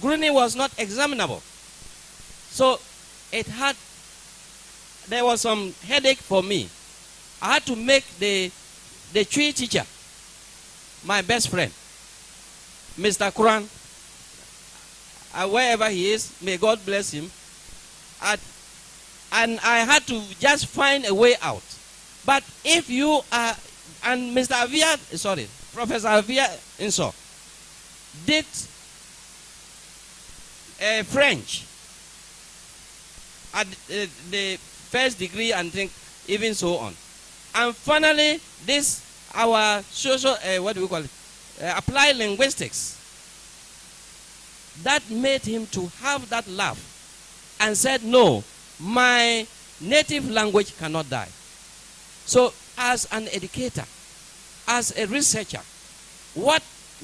S1: Grini was not examinable. So there was some headache for me. I had to make the Chui teacher my best friend, Mr. Kuran, wherever he is, may God bless him. And I had to just find a way out. But if you are, and Professor Avia Inso did French at the first degree and think even so on. And finally, this, our social, applied linguistics, that made him to have that laugh and said, no, my native language cannot die. So as an educator, as a researcher, what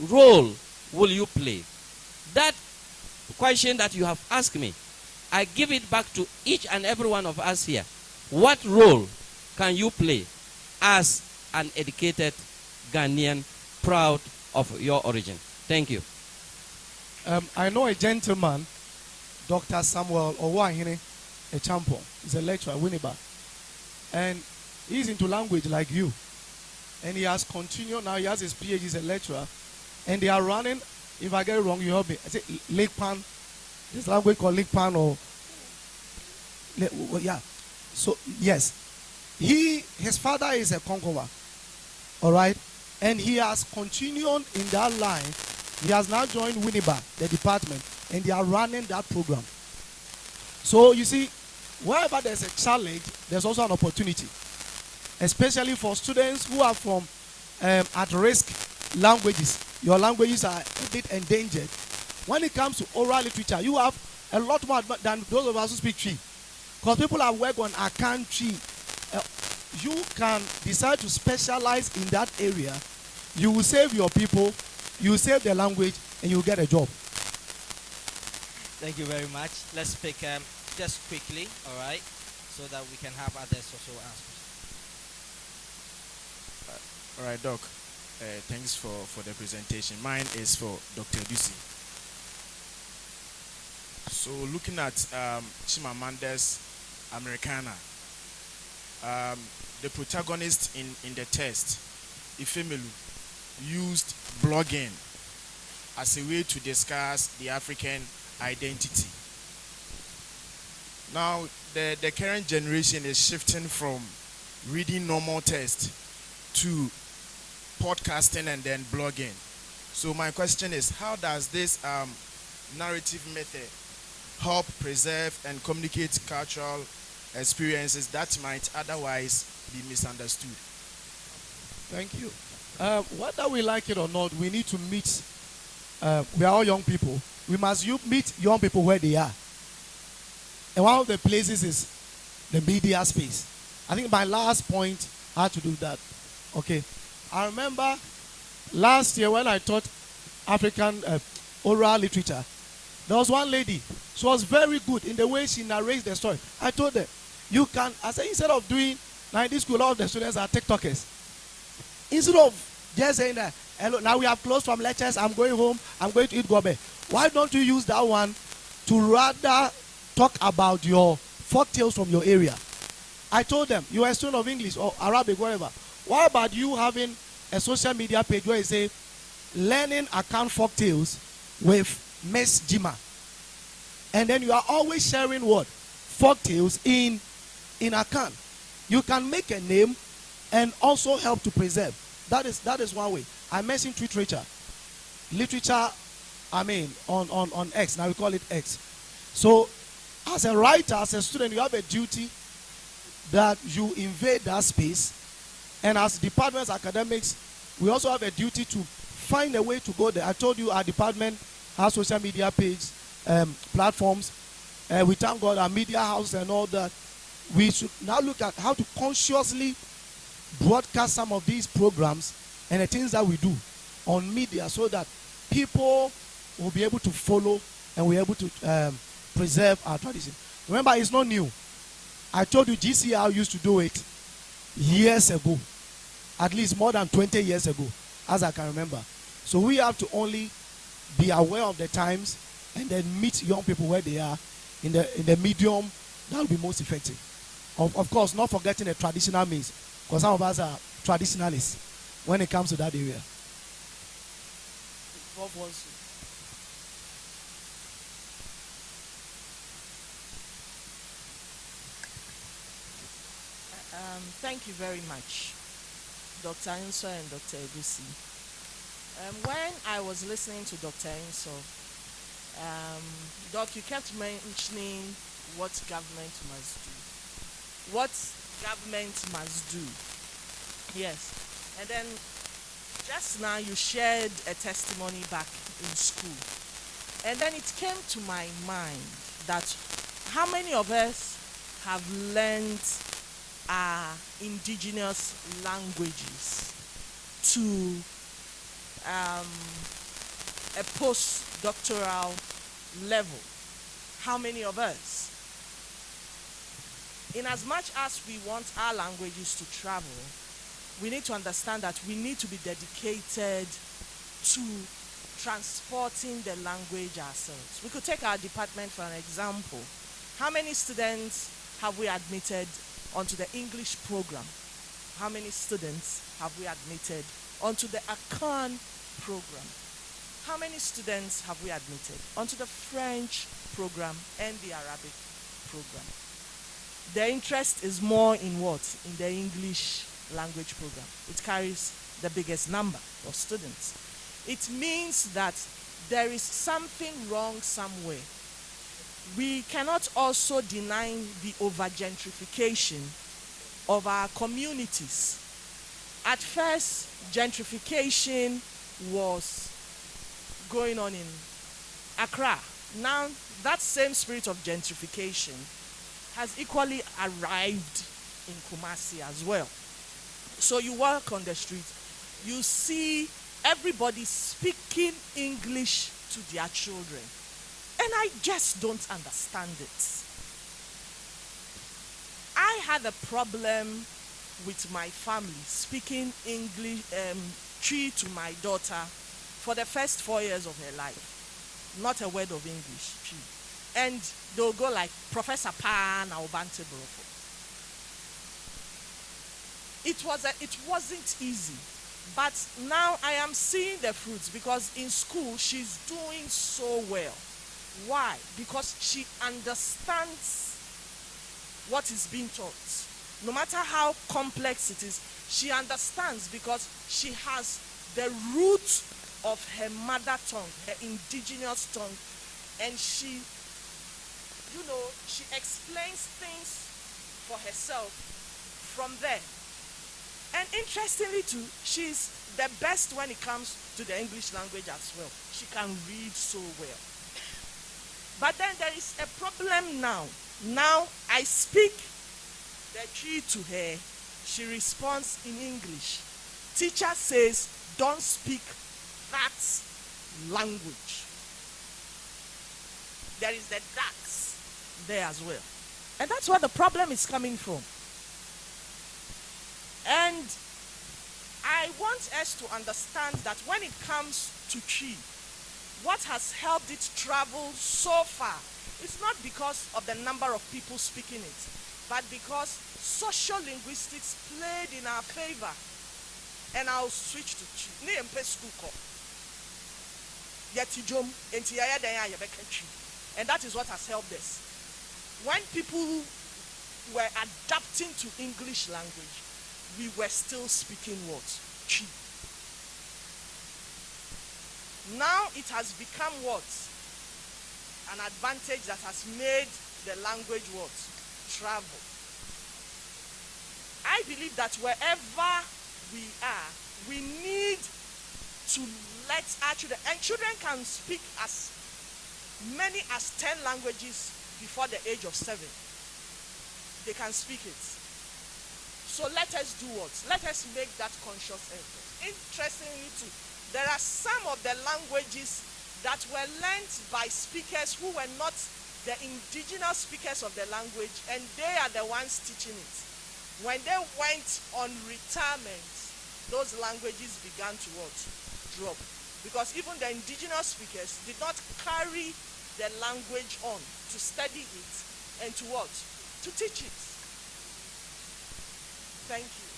S1: role will you play? That question that you have asked me, I give it back to each and every one of us here. What role can you play as an educated Ghanaian, proud of your origin? Thank you.
S4: I know a gentleman, Dr. Samuel Owahine Echampo. He's a lecturer, Winneba. And he's into language like you. And he has continued, now he has his PhD, he's a lecturer. And they are running, if I get it wrong, you help me. I say Lake Pan. This language called Lake Pan or, yeah. So, yes. His father is a conqueror. All right. And he has continued in that line. He has now joined Winneba, the department, and they are running that program. So you see, wherever there's a challenge, there's also an opportunity. Especially for students who are from at-risk languages. Your languages are a bit endangered. When it comes to oral literature, you have a lot more than those of us who speak Twi. Because people have worked on Akan Twi. You can decide to specialize in that area. You will save your people, you will save the language, and you will get a job.
S2: Thank you very much. Let's speak just quickly, all right, so that we can have others also answer.
S9: All right, Doc. Thanks for the presentation. Mine is for Dr. Dusi. So looking at Chimamanda's Americana, the protagonist in the test, Ifemelu, used blogging as a way to discuss the African identity. Now, the current generation is shifting from reading normal text to podcasting and then blogging. So my question is, how does this narrative method help preserve and communicate cultural experiences that might otherwise be misunderstood?
S4: Thank you. Whether we like it or not, we need to meet, we are all young people. We must meet young people where they are. And one of the places is the media space. I think my last point had to do that. Okay. I remember last year when I taught African oral literature, there was one lady. She was very good in the way she narrates the story. I told her, you can, I said, instead of doing, like this school, a lot of the students are TikTokers. Instead of just saying that, hello, now we have closed from lectures, I'm going home, I'm going to eat gobe. Why don't you use that one to rather talk about your folk tales from your area? I told them, you are a student of English or Arabic, whatever. What about you having a social media page where you say, learning account folk tales with Miss Jima? And then you are always sharing what? Folk tales in account. You can make a name and also help to preserve. That is one way. I mentioned literature. Literature, I mean, on X. Now we call it X. So, as a writer, as a student, you have a duty that you invade that space And as departments, academics, we also have a duty to find a way to go there. I told you our department has social media page, platforms. We thank God our media house and all that. We should now look at how to consciously broadcast some of these programs and the things that we do on media so that people will be able to follow and we're able to preserve our tradition. Remember, it's not new. I told you GCR used to do it years ago, at least more than 20 years ago, as I can remember. So we have to only be aware of the times and then meet young people where they are in the medium that will be most effective. Of course, not forgetting the traditional means, because some of us are traditionalists when it comes to that area.
S10: Thank you very much, Dr. Inso and Dr. Egusi. When I was listening to Dr. Inso, Doc, you kept mentioning what government must do. What government must do. Yes. And then just now you shared a testimony back in school. And then it came to my mind that how many of us have learned our indigenous languages to a postdoctoral level? How many of us? In as much as we want our languages to travel, we need to understand that we need to be dedicated to transporting the language ourselves. We could take our department for an example. How many students have we admitted onto the English program? How many students have we admitted onto the Akan program? How many students have we admitted onto the French program and the Arabic program? The interest is more in what? In the English language program. It carries the biggest number of students. It means that there is something wrong somewhere. We cannot also deny the over-gentrification of our communities. At first, gentrification was going on in Accra. Now, that same spirit of gentrification has equally arrived in Kumasi as well. So you walk on the street, you see everybody speaking English to their children. And I just don't understand it. I had a problem with my family speaking English, Twi to my daughter for the first 4 years of her life. Not a word of English, Twi. And they'll go like, Professor Pan or Bante Brofo. It wasn't easy. But now I am seeing the fruits because in school she's doing so well. Why? Because she understands what is being taught. No matter how complex it is, she understands because she has the root of her mother tongue, her indigenous tongue, and she explains things for herself from there. And interestingly too, she's the best when it comes to the English language as well. She can read so well. But then there is a problem now. Now I speak the Twi to her. She responds in English. Teacher says, don't speak that language. There is the ducks there as well. And that's where the problem is coming from. And I want us to understand that when it comes to Twi, what has helped it travel so far is not because of the number of people speaking it, but because social linguistics played in our favor. And I'll switch to Twi. And that is what has helped us. When people were adapting to English language, we were still speaking what? Twi. Now it has become what? An advantage that has made the language what? Travel. I believe that wherever we are, we need to let our children, and children can speak as many as 10 languages before the age of 7. They can speak it. So let us do what? Let us make that conscious effort. Interestingly too, there are some of the languages that were learned by speakers who were not the indigenous speakers of the language, and they are the ones teaching it. When they went on retirement, those languages began to what? Drop. Because even the indigenous speakers did not carry the language on to study it and to what? To teach it. Thank you.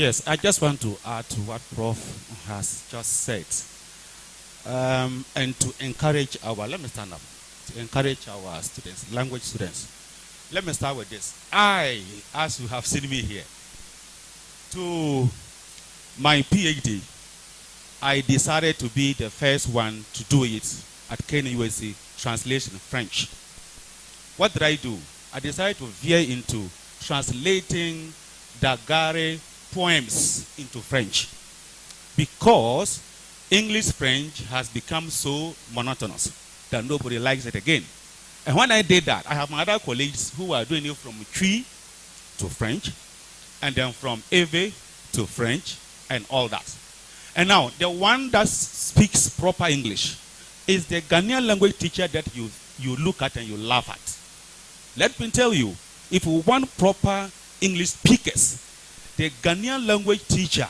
S11: Yes, I just want to add to what Prof has just said. And to encourage let me stand up, to encourage our students, language students. Let me start with this. As you have seen me here, to my PhD, I decided to be the first one to do it at Kenya USC, translation French. What did I do? I decided to veer into translating Dagare poems into French, because English French has become so monotonous that nobody likes it again. And when I did that, I have my other colleagues who are doing it from Twi to French, and then from Eve to French, and all that. And now, the one that speaks proper English is the Ghanaian language teacher that you look at and you laugh at. Let me tell you, if we want proper English speakers, the Ghanaian language teacher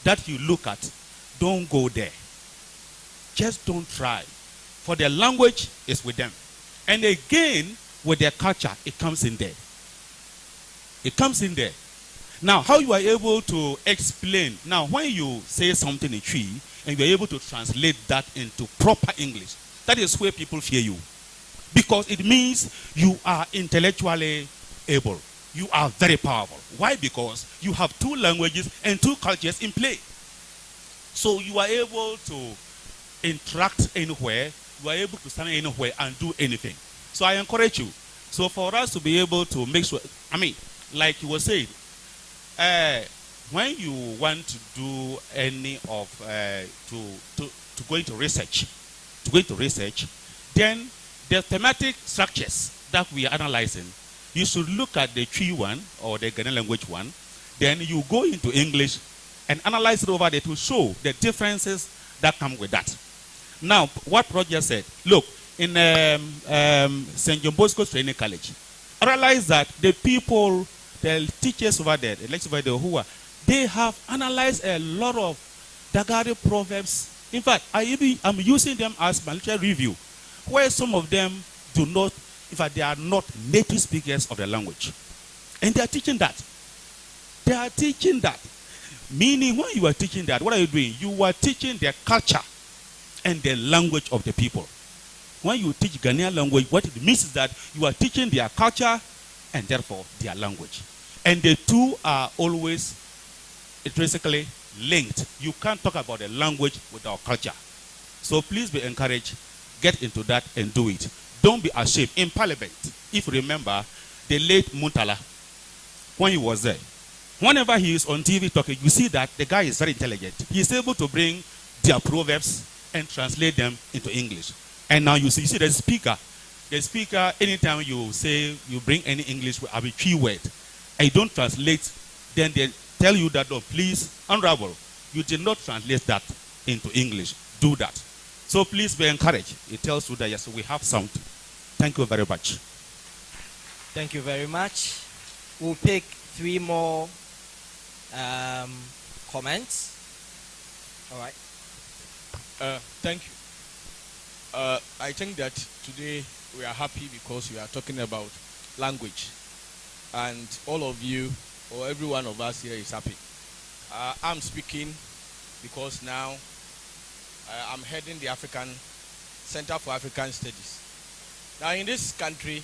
S11: that you look at, don't go there. Just don't try. For their language is with them. And again, with their culture, it comes in there. It comes in there. Now, how you are able to explain, now when you say something in Twi, and you are able to translate that into proper English, that is where people fear you. Because it means you are intellectually able. You are very powerful. Why? Because you have 2 languages and 2 cultures in play. So you are able to interact anywhere, you are able to stand anywhere and do anything. So I encourage you. So for us to be able to make sure, like you were saying, when you want to do any of, to go into research, then the thematic structures that we are analyzing, you should look at the Twi one or the Ghanaian language one, then you go into English and analyze it over there to show the differences that come with that. Now, what Roger said, look, in St. John Bosco Training College, I realized that the people, the teachers over there, the lecturers over there they have analyzed a lot of Dagari proverbs. In fact, I'm using them as my literary review, where some of them do not, in fact, they are not native speakers of the language. And they are teaching that. They are teaching that. Meaning, when you are teaching that, what are you doing? You are teaching the culture and the language of the people. When you teach Ghanaian language, what it means is that you are teaching their culture and therefore their language. And the two are always intrinsically linked. You can't talk about the language without culture. So please be encouraged, get into that and do it. Don't be ashamed. In Parliament, if you remember, the late Muntala, when he was there, whenever he is on TV talking, you see that the guy is very intelligent. He is able to bring their proverbs and translate them into English. And now you see the speaker. The speaker, anytime you say, you bring any English word, Twi word, and you don't translate, then they tell you that, oh, please, unravel. You did not translate that into English. Do that. So please be encouraged. It tells you that, yes, we have something. Thank you very much.
S2: Thank you very much. We'll pick 3 more comments. All right.
S12: Thank you. I think that today we are happy because we are talking about language. And all of you, or every one of us here is happy. I'm speaking because now I'm heading the African Center for African Studies. Now in this country,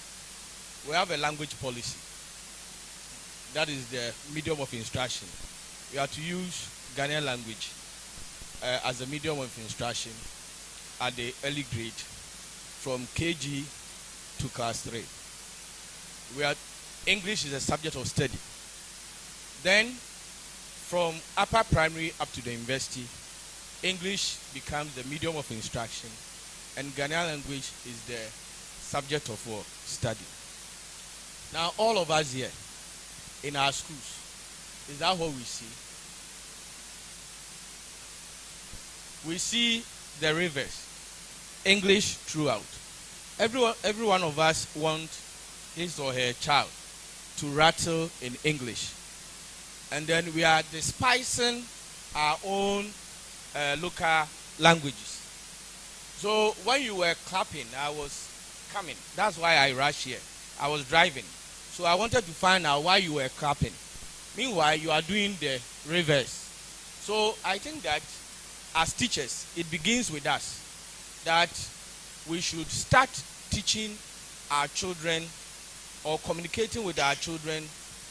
S12: we have a language policy. That is the medium of instruction. We are to use Ghanaian language as a medium of instruction at the early grade from KG to class 3. English is a subject of study. Then, from upper primary up to the university, English becomes the medium of instruction, and Ghanaian language is the subject of study. Now, all of us here in our schools, is that what we see? We see the rivers, English throughout. Every one of us wants his or her child to rattle in English. And then we are despising our own local languages. So when you were clapping, I was coming. That's why I rushed here. I was driving. So I wanted to find out why you were clapping. Meanwhile, you are doing the reverse. So I think that as teachers, it begins with us. That we should start teaching our children or communicating with our children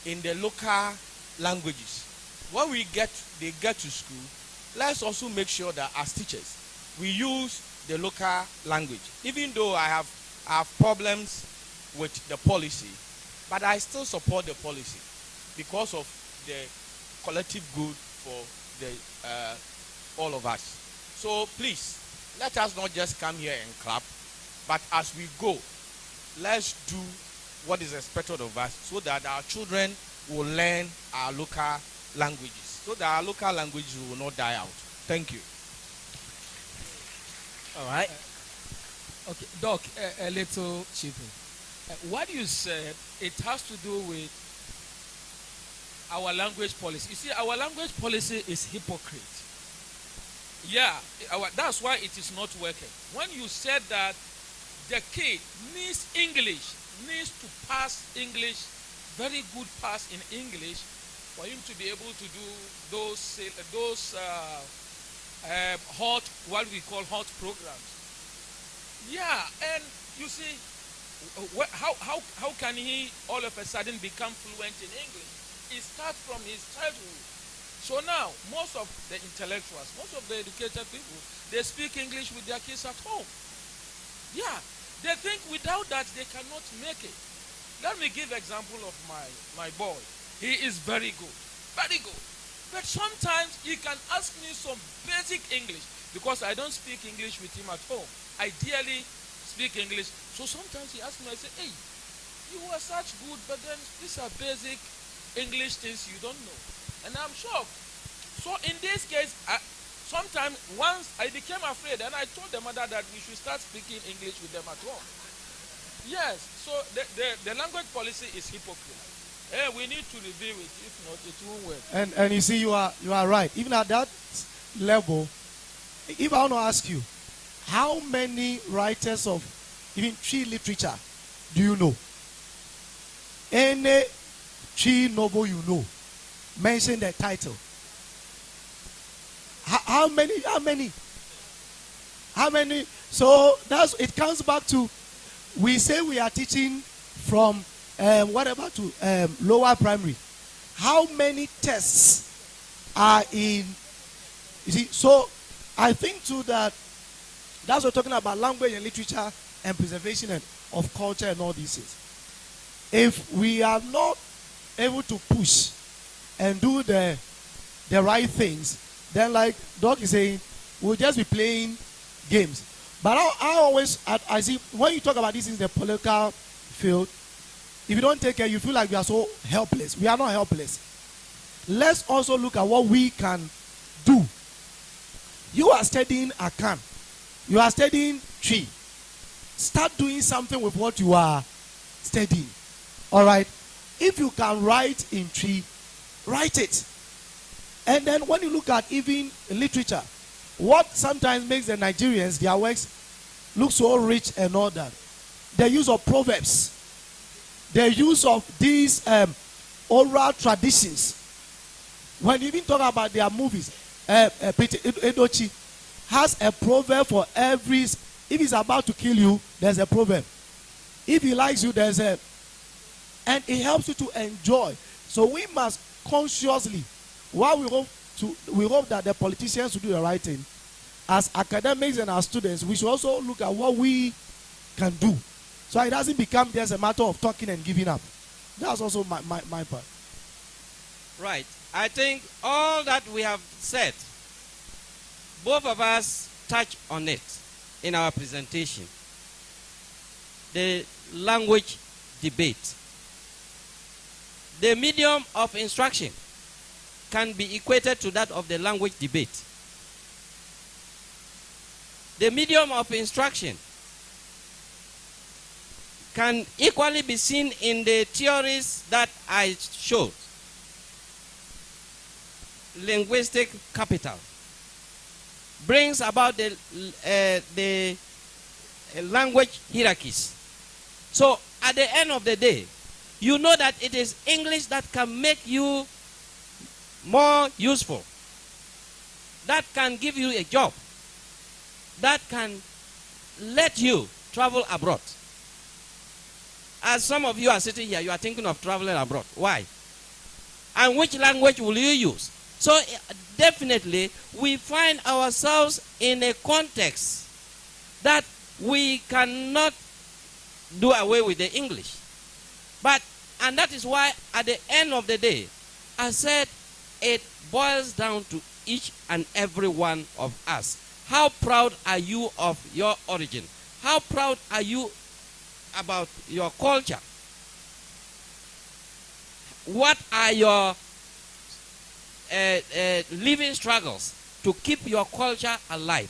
S12: in the local languages. When they get to school, let's also make sure that as teachers, we use the local language. Even though I have problems with the policy, but I still support the policy because of the collective good for all of us. So please, let us not just come here and clap, but as we go, let's do what is expected of us so that our children will learn our local languages, so that our local languages will not die out. Thank you.
S2: All right.
S6: Okay, Doc, a little cheaper. What you said, it has to do with our language policy. You see, our language policy is hypocrite. Yeah, that's why it is not working. When you said that the kid needs English, needs to pass English, very good pass in English, for him to be able to do those hot, what we call hot programs. Yeah, and you see, how can he all of a sudden become fluent in English? It starts from his childhood. So now, most of the intellectuals, most of the educated people, they speak English with their kids at home. Yeah, they think without that they cannot make it. Let me give example of my boy. He is very good, very good. But sometimes he can ask me some basic English because I don't speak English with him at home. I dearly speak English. So sometimes he asks me, I say, hey, you are such good, but then these are basic English things you don't know. And I'm shocked. So in this case, sometimes once I became afraid and I told the mother that we should start speaking English with them at home. Yes, so the language policy is hypocrite. We need to review it. If not, it won't work.
S4: And you see, you are right. Even at that level, if I want to ask you, how many writers of even tree literature do you know? Any tree novel you know, mention the title. How many? So it comes back to, we say we are teaching from whatever to lower primary. How many tests are in? You see, so I think too that's what we're talking about, language and literature and preservation of culture and all these things. If we are not able to push and do the right things, then like Doc is saying, we'll just be playing games. But I see when you talk about this in the political field, if you don't take care, you feel like we are so helpless. We are not helpless. Let's also look at what we can do. You are studying Akan. You are studying tree. Start doing something with what you are studying. All right? If you can write in tree, write it. And then when you look at even literature, what sometimes makes the Nigerians, their works, look so rich and all that, the use of proverbs, the use of these oral traditions. When you even talk about their movies, Edochi has a proverb for every. If he's about to kill you, there's a proverb. If he likes you, there's a. And it helps you to enjoy. So we must consciously, while we hope that the politicians will do the right thing, as academics and as students, we should also look at what we can do So it doesn't become just a matter of talking and giving up. That's also my part.
S1: Right. I think all that we have said, both of us touch on it in our presentation. The language debate. The medium of instruction can be equated to that of the language debate. The medium of instruction can equally be seen in the theories that I showed. Linguistic capital brings about the language hierarchies. So at the end of the day, you know that it is English that can make you more useful, that can give you a job, that can let you travel abroad. As some of you are sitting here, you are thinking of traveling abroad. Why? And which language will you use? So definitely we find ourselves in a context that we cannot do away with the English. And that is why at the end of the day, I said it boils down to each and every one of us. How proud are you of your origin? How proud are you about your culture? What are your living struggles to keep your culture alive?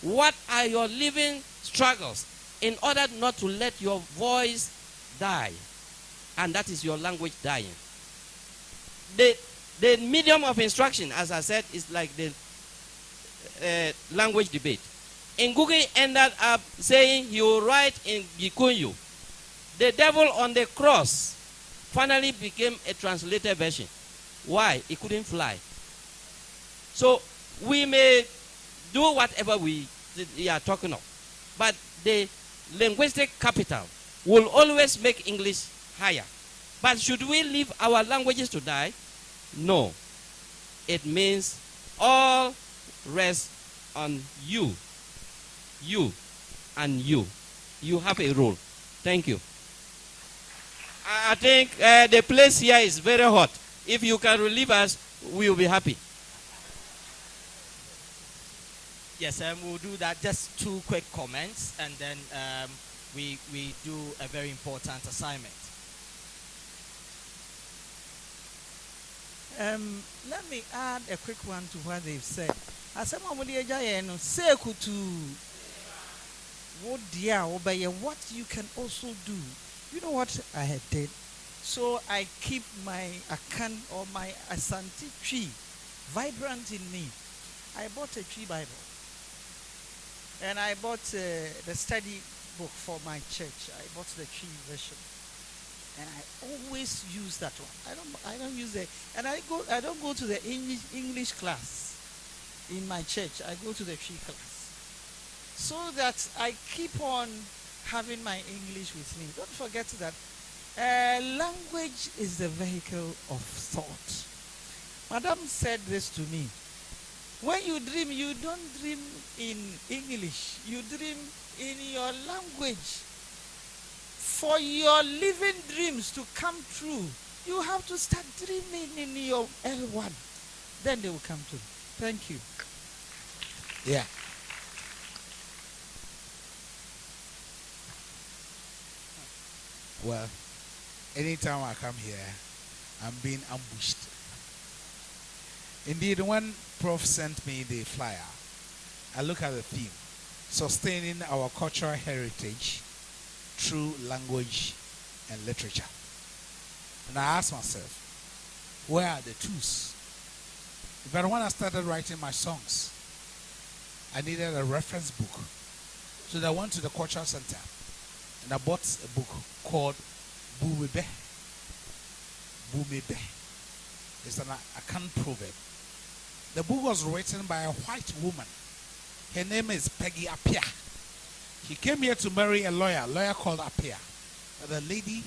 S1: What are your living struggles in order not to let your voice die? And that is your language dying. The medium of instruction, as I said, is like the language debate. Ngugi ended up saying he will write in Gikuyu. The devil on the cross finally became a translated version. Why? It couldn't fly. So we may do whatever we are talking of, but the linguistic capital will always make English higher. But should we leave our languages to die? No. It means all rest on you. You and you. You have a role. Thank you. I think the place here is very hot. If you can relieve us, we will be happy.
S2: Yes, we'll do that. Just 2 quick comments, and then we do a very important assignment.
S13: Let me add a quick one to what they've said. What you can also do. You know what I had did? So I keep my akan or my Asante tree vibrant in me. I bought a tree Bible. And I bought the study book for my church. I bought the tree version. And I always use that one. I don't use it. And I don't go to the English class in my church. I go to the tree class. So that I keep on having my English with me. Don't forget that language is the vehicle of thought. Madam said this to me. When you dream, you don't dream in English. You dream in your language. For your living dreams to come true, you have to start dreaming in your L1. Then they will come true. Thank you.
S9: Yeah. Well, anytime I come here, I'm being ambushed. Indeed, when Prof sent me the flyer, I look at the theme, sustaining our cultural heritage through language and literature. And I asked myself, where are the tools? But when I started writing my songs, I needed a reference book. So I went to the cultural center and I bought a book called Bumebe. Bumebe. It's an Akan proverb. The book was written by a white woman. Her name is Peggy Appiah. She came here to marry a lawyer called Appiah. But the lady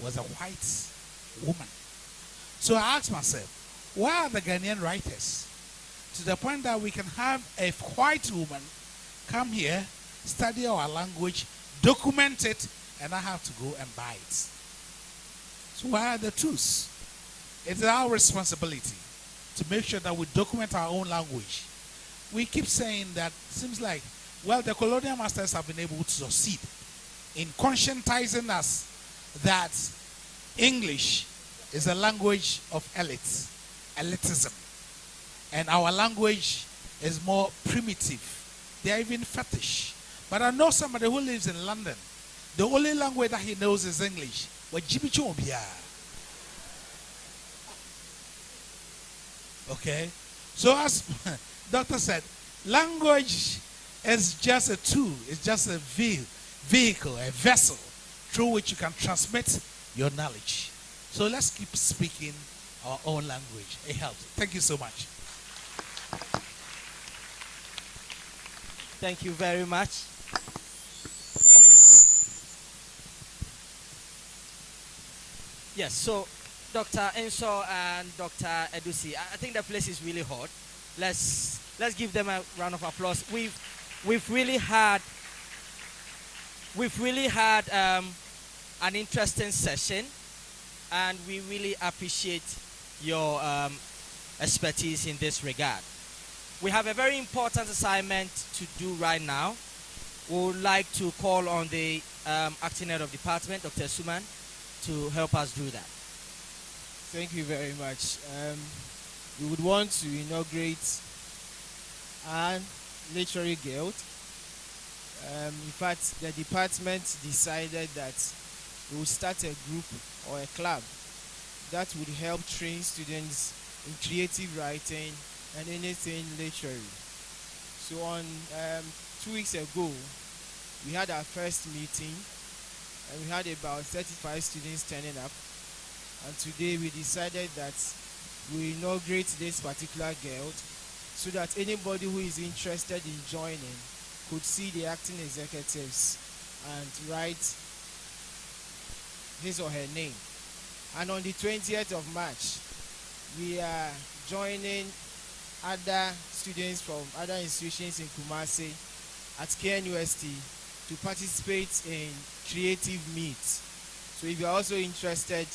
S9: was a white woman. So I asked myself, why are the Ghanaian writers to the point that we can have a white woman come here, study our language, document it,
S14: and I have to go and buy it. So where are the truths? It's our responsibility to make sure that we document our own language. We keep saying that, seems like, well, the colonial masters have been able to succeed in conscientizing us that English is a language of elites, elitism. And our language is more primitive. They are even fetish. But I know somebody who lives in London. The only language that he knows is English. Okay? So as Doctor said, language is just a tool. It's just a vehicle, a vessel through which you can transmit your knowledge. So let's keep speaking our own language. It helps. Thank you so much.
S2: Thank you very much. Yes, so Dr. Enso and Dr. Edusi, I think the place is really hot. Let's give them a round of applause. We've really had an interesting session, and we really appreciate your expertise in this regard. We have a very important assignment to do right now. We would like to call on the acting head of department, Dr. Suman, to help us do that.
S15: Thank you very much. We would want to inaugurate an literary guild. In fact, the department decided that we would start a group or a club that would help train students in creative writing and anything literary. So on 2 weeks ago, we had our first meeting, and we had about 35 students turning up. And today we decided that we inaugurate this particular guild so that anybody who is interested in joining could see the acting executives and write his or her name. And on the 20th of March, we are joining other students from other institutions in Kumasi at KNUST to participate in creative meets. So if you are also interested,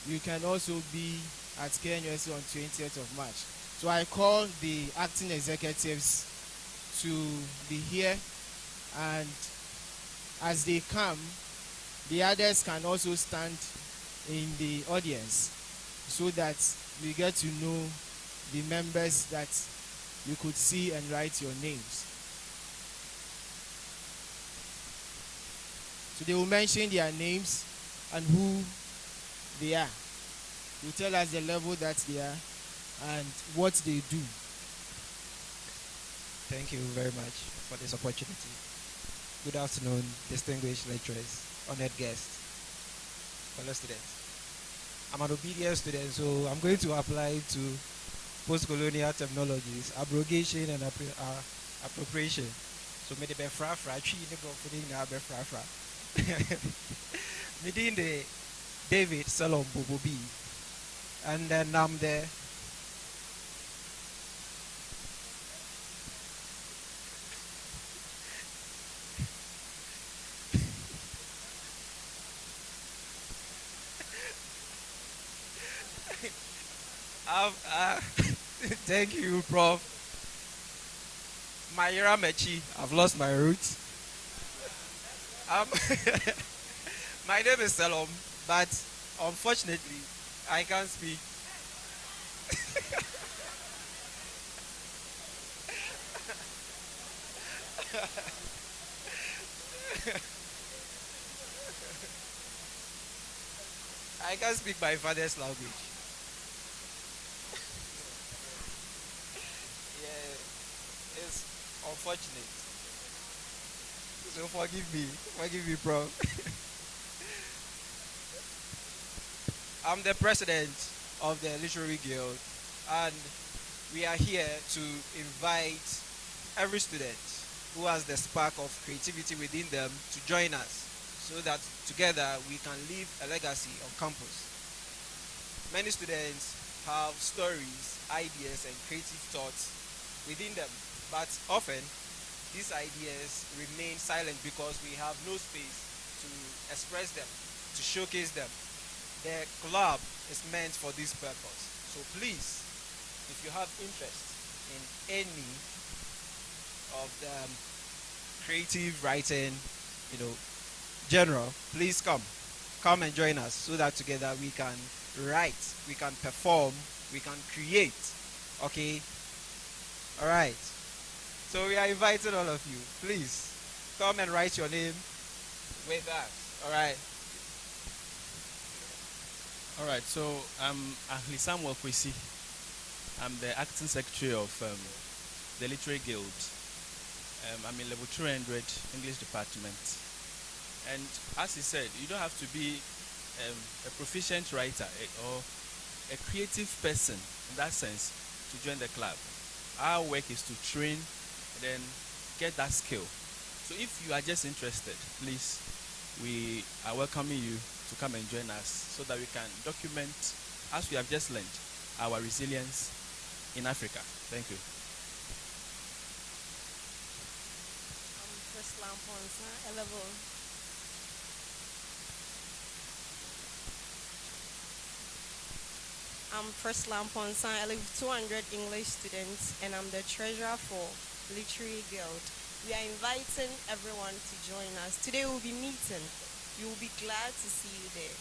S15: you can also be at KNUST on 20th of March. So I call the acting executives to be here, and as they come, the others can also stand in the audience so that we get to know the members that you could see and write your names. So they will mention their names and who they are. They will tell us the level that they are and what they do.
S16: Thank you very much for this opportunity. Good afternoon, distinguished lecturers, honored guests, fellow students. I'm an obedient student, so I'm going to apply to post-colonial terminologies, abrogation and appropriation. So me de be fra fra chi ne go fini na be fra fra. Me de David Salom Bobobi. And then I'm there. Thank you, Prof. Mayra Mechi, I've lost my roots. My name is Salom, but unfortunately, I can't speak. I can't speak my father's language. It's unfortunate. So forgive me, bro. I'm the president of the Literary Guild, and we are here to invite every student who has the spark of creativity within them to join us so that together we can leave a legacy on campus. Many students have stories, ideas, and creative thoughts within them, but often these ideas remain silent because we have no space to to express them, to showcase them. The club is meant for this purpose. So please, if you have interest in any of the creative writing, genre, please come and join us so that together we can write, we can perform, we can create. Okay? All right. So we are inviting all of you. Please come and write your name with us. All right.
S12: All right, so I'm Ahli Samuel Kwesi. I'm the acting secretary of the Literary Guild. I'm in level 300 English department. And as he said, you don't have to be a proficient writer or a creative person in that sense to join the club. Our work is to train and then get that skill. So if you are just interested, please, we are welcoming you to come and join us so that we can document, as we have just learned, our resilience in Africa. Thank you.
S17: I'm First Lamponsan, I live 200 English students, and I'm the treasurer for Literary Guild. We are inviting everyone to join us. Today we'll be meeting. You will be glad to see you there.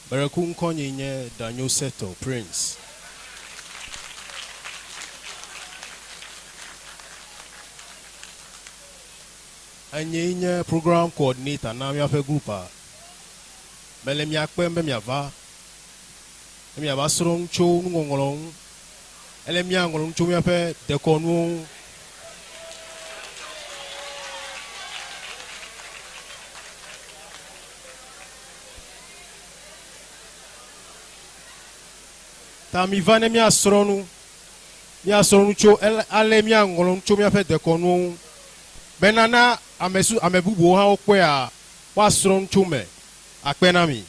S8: Berekun Konyenye Daniel Seto, Prince. Anyenye program coordinator na miafe grupa. Bele miakpe mbe miava. Miava srong cho ngongolong. Ele miangolong cho miafe dekonu. Tami vane mi asronu cho ale mi angolon cho mi afe dekonu benana amebubu ha okwe a wa asron cho me akpena mi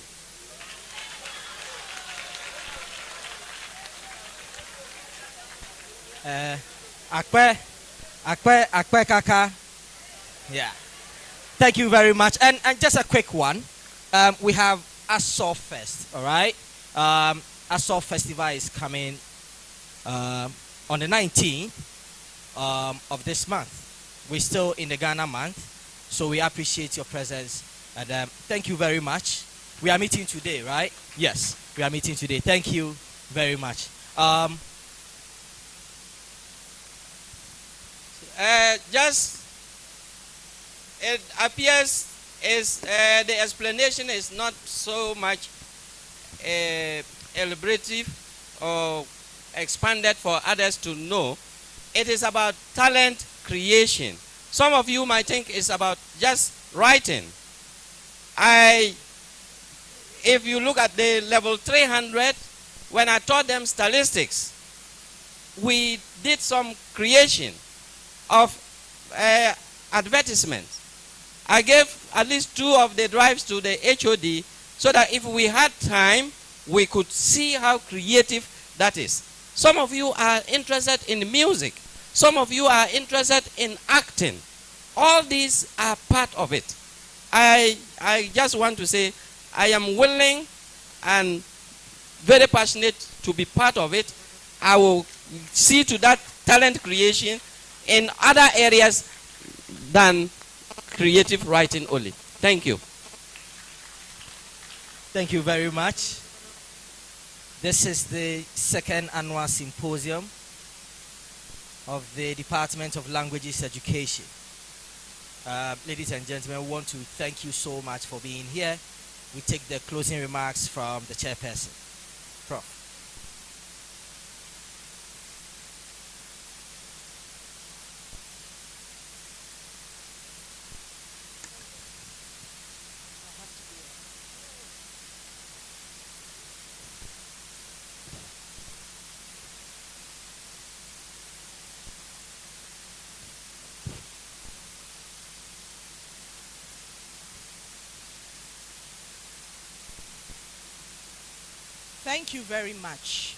S2: akpe kaka. Yeah, thank you very much. And just a quick one, we have Aso Fest. All right. Aso Festival is coming on the 19th of this month. We're still in the Ghana month, so we appreciate your presence. And thank you very much. We are meeting today, right? Yes, we are meeting today. Thank you very much.
S1: It appears the explanation is not so much elaborative or expanded for others to know. It is about talent creation. Some of you might think it's about just writing. If you look at the level 300, when I taught them statistics, we did some creation of advertisements. I gave at least 2 of the drives to the HOD so that if we had time, we could see how creative that is. Some of you are interested in music. Some of you are interested in acting. All these are part of it. I just want to say I am willing and very passionate to be part of it. I will see to that talent creation in other areas than creative writing only. Thank you.
S2: Thank you very much. This is the 2nd annual symposium of the Department of Languages Education. Ladies and gentlemen, we want to thank you so much for being here. We take the closing remarks from the chairperson. Prof.
S10: Thank you very much.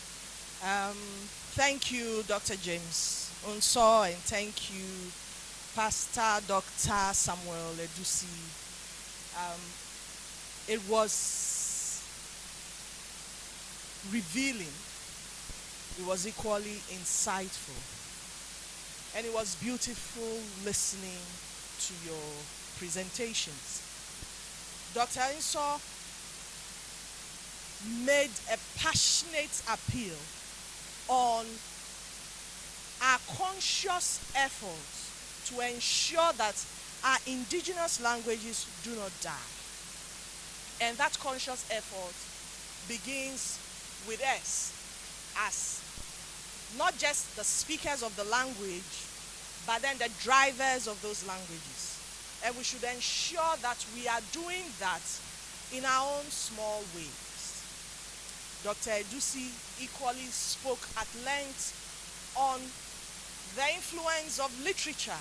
S10: Thank you, Dr. James Unso, and thank you, Pastor Dr. Samuel Edusi. It was revealing. It was equally insightful. And it was beautiful listening to your presentations. Dr. Inso made a passionate appeal on our conscious efforts to ensure that our indigenous languages do not die. And that conscious effort begins with us as not just the speakers of the language, but then the drivers of those languages. And we should ensure that we are doing that in our own small ways. Dr. Edusi equally spoke at length on the influence of literature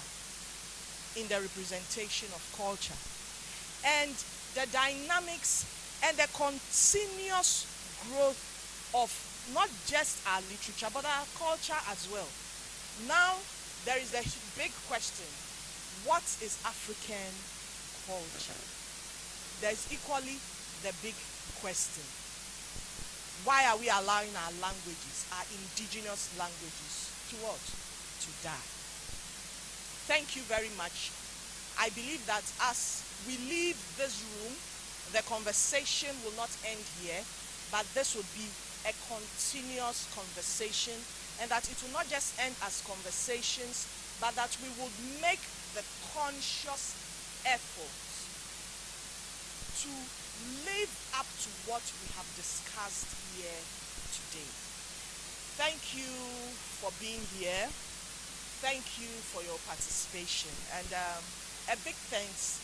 S10: in the representation of culture and the dynamics and the continuous growth of not just our literature but our culture as well. Now there is a big question: what is African culture? There's equally the big question: why are we allowing our languages, our indigenous languages, to what? To die. Thank you very much. I believe that as we leave this room, the conversation will not end here, but this will be a continuous conversation, and that it will not just end as conversations, but that we would make the conscious effort to live up to what we have discussed here today. Thank you for being here. Thank you for your participation. And a big thanks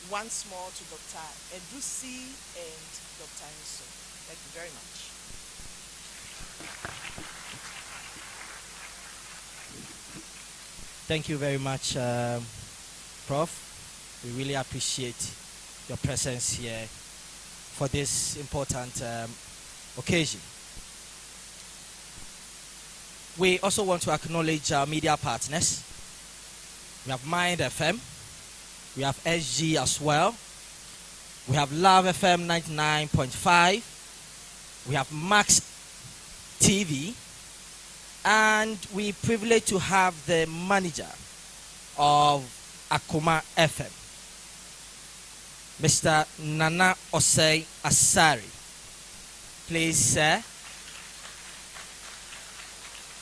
S10: once more to Dr. Edusi and Dr. Inso. Thank you very much.
S2: Thank you very much, Prof. We really appreciate your presence here for this important occasion. We also want to acknowledge our media partners. We have Mind FM, we have SG as well, we have Love FM 99.5, we have Max TV, and we privileged to have the manager of Akoma FM, Mr. Nana Osei Asari. Please, sir.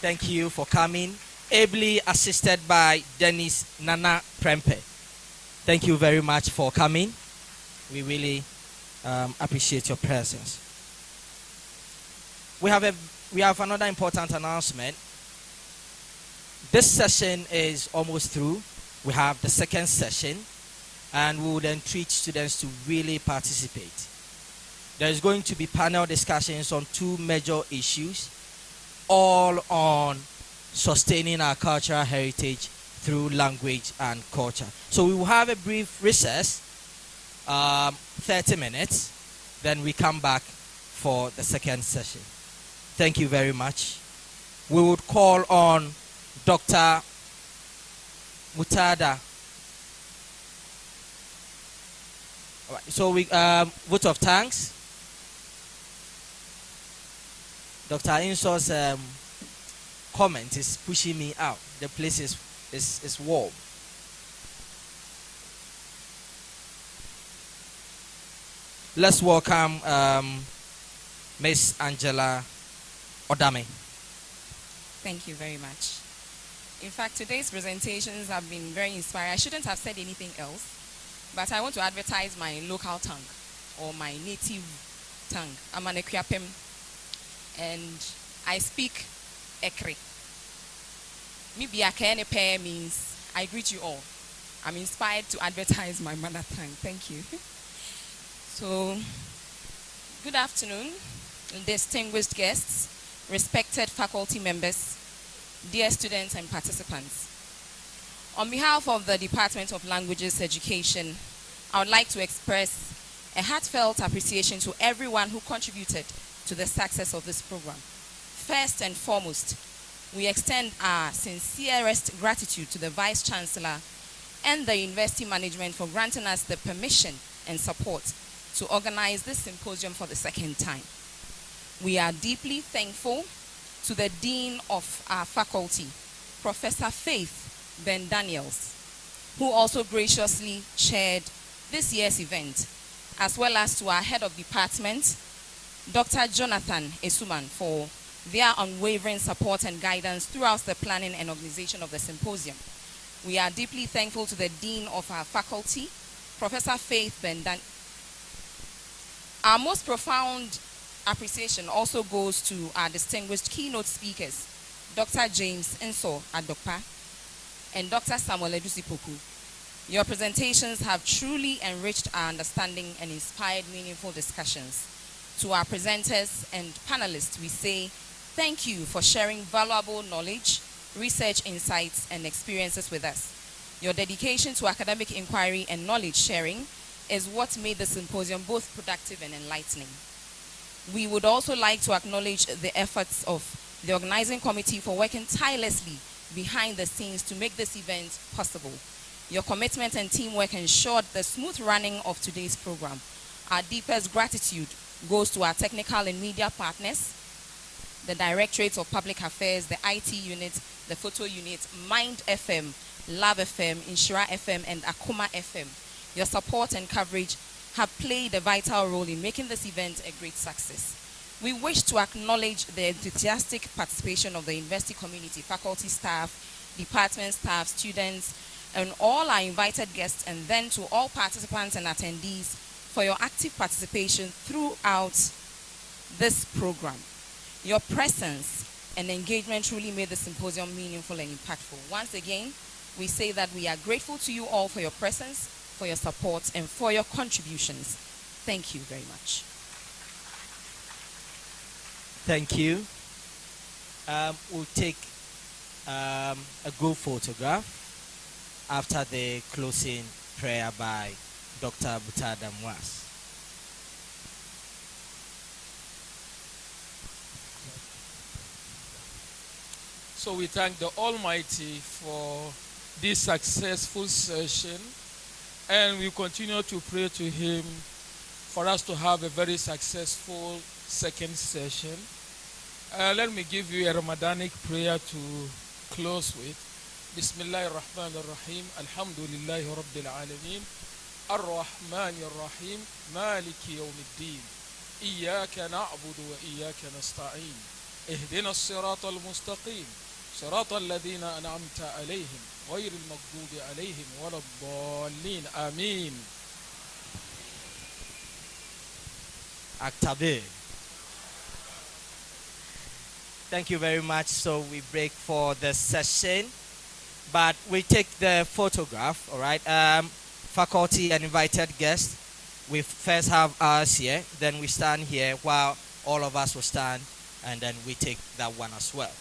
S2: Thank you for coming. Ably assisted by Dennis Nana Prempe. Thank you very much for coming. We really appreciate your presence. We have another important announcement. This session is almost through. We have the second session, and we will entreat students to really participate. There is going to be panel discussions on two major issues, all on sustaining our cultural heritage through language and culture. So we will have a brief recess, 30 minutes, then we come back for the second session. Thank you very much. We would call on Dr. Mutada. All right, so we vote of thanks. Dr. Inso's comment is pushing me out. The place is warm. Let's welcome Miss Angela Odame.
S18: Thank you very much. In fact, today's presentations have been very inspiring. I shouldn't have said anything else, but I want to advertise my local tongue or my native tongue. I'm an Ekriapem, and I speak Ekri. Maybe Akenepe means I greet you all. I'm inspired to advertise my mother tongue. Thank you. So, good afternoon, distinguished guests, respected faculty members, dear students and participants. On behalf of the Department of Languages Education, I would like to express a heartfelt appreciation to everyone who contributed to the success of this program. First and foremost, We extend our sincerest gratitude to the Vice Chancellor and the University Management for granting us the permission and support to organize this symposium for the second time. We are deeply thankful to the Dean of our faculty, Professor Faith Ben Daniels, who also graciously chaired this year's event, as well as to our Head of Department, Dr. Jonathan Esuman, for their unwavering support and guidance throughout the planning and organization of the symposium. We are deeply thankful to the Dean of our faculty, Professor Faith Ben Daniels. Our most profound appreciation also goes to our distinguished keynote speakers, Dr. James Enso Adokpa and Dr. Samuel Edusipoku. Your presentations have truly enriched our understanding and inspired meaningful discussions. To our presenters and panelists, we say thank you for sharing valuable knowledge, research insights, and experiences with us. Your dedication to academic inquiry and knowledge sharing is what made the symposium both productive and enlightening. We would also like to acknowledge the efforts of the organizing committee for working tirelessly behind the scenes to make this event possible. Your commitment and teamwork ensured the smooth running of today's program. Our deepest gratitude goes to our technical and media partners, the Directorate of Public Affairs, the IT unit, the photo unit, Mind FM, Lab FM, Inshira FM, and Akuma FM. Your support and coverage have played a vital role in making this event a great success. We wish to acknowledge the enthusiastic participation of the university community, faculty staff, department staff, students, and all our invited guests, and then to all participants and attendees for your active participation throughout this program. Your presence and engagement truly made the symposium meaningful and impactful. Once again, we say that we are grateful to you all for your presence, for your support, and for your contributions. Thank you very much.
S2: Thank you. We'll take a group photograph after the closing prayer by Dr. Butada Mwas.
S6: So we thank the Almighty for this successful session, and we continue to pray to Him for us to have a very successful second session. Let me give you a Ramadanic prayer to close with. Bismillahir Rahmanir Rahim. Alhamdulillahi Rabbil Alameen. Ar-Rahmanir Rahim. Maliki Yawmiddin. Iyyaka na'budu wa iyyaka nasta'in. Ihdina as-sirata al-mustaqim. Sirata alladhina an'amta alayhim. غير المغضوب عليهم ولا الضالين. Amin.
S2: Aktabe. Thank you very much. So we break for the session, but we take the photograph. All right. Faculty and invited guests. We first have us here, then we stand here while all of us will stand, and then we take that one as well.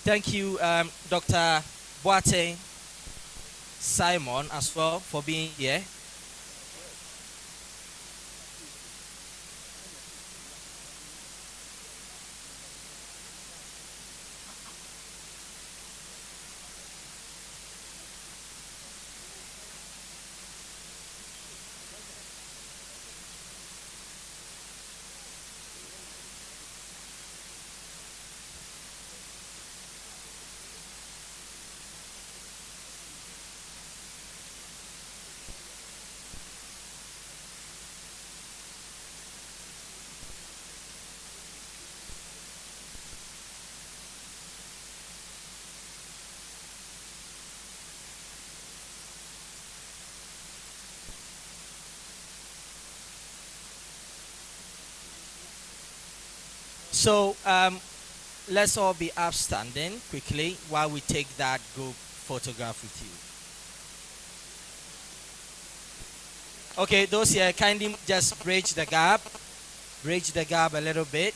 S2: Thank you, Dr. Boateng Simon, as well, for being here. So let's all be upstanding quickly while we take that group photograph with you. Okay, those here, kindly just bridge the gap. Bridge the gap a little bit.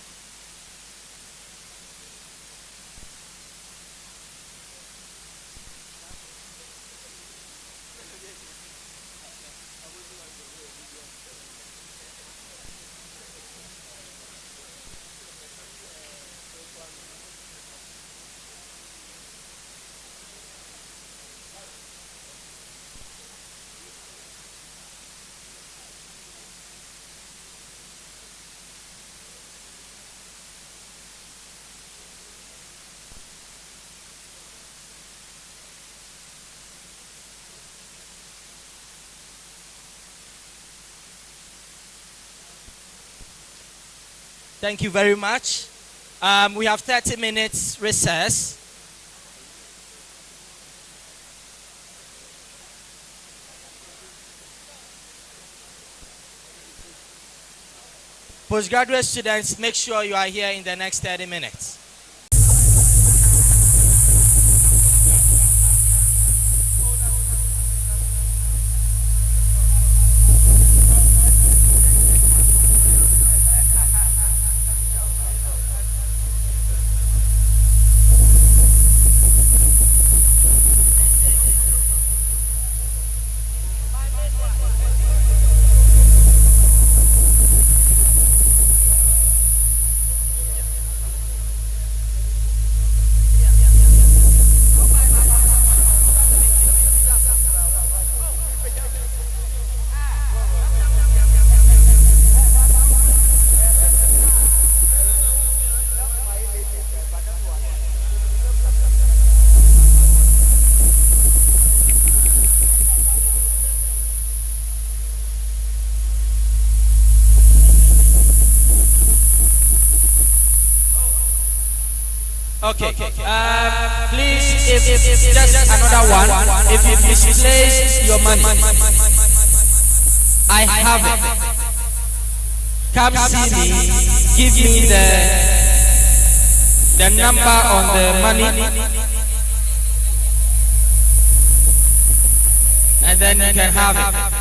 S2: Thank you very much. We have 30 minutes recess. Postgraduate students, make sure you are here in the next 30 minutes. Okay. Please, if just another one, if you misplace your money, I have it. Come see me. Give me the number on the money, and then you can have it.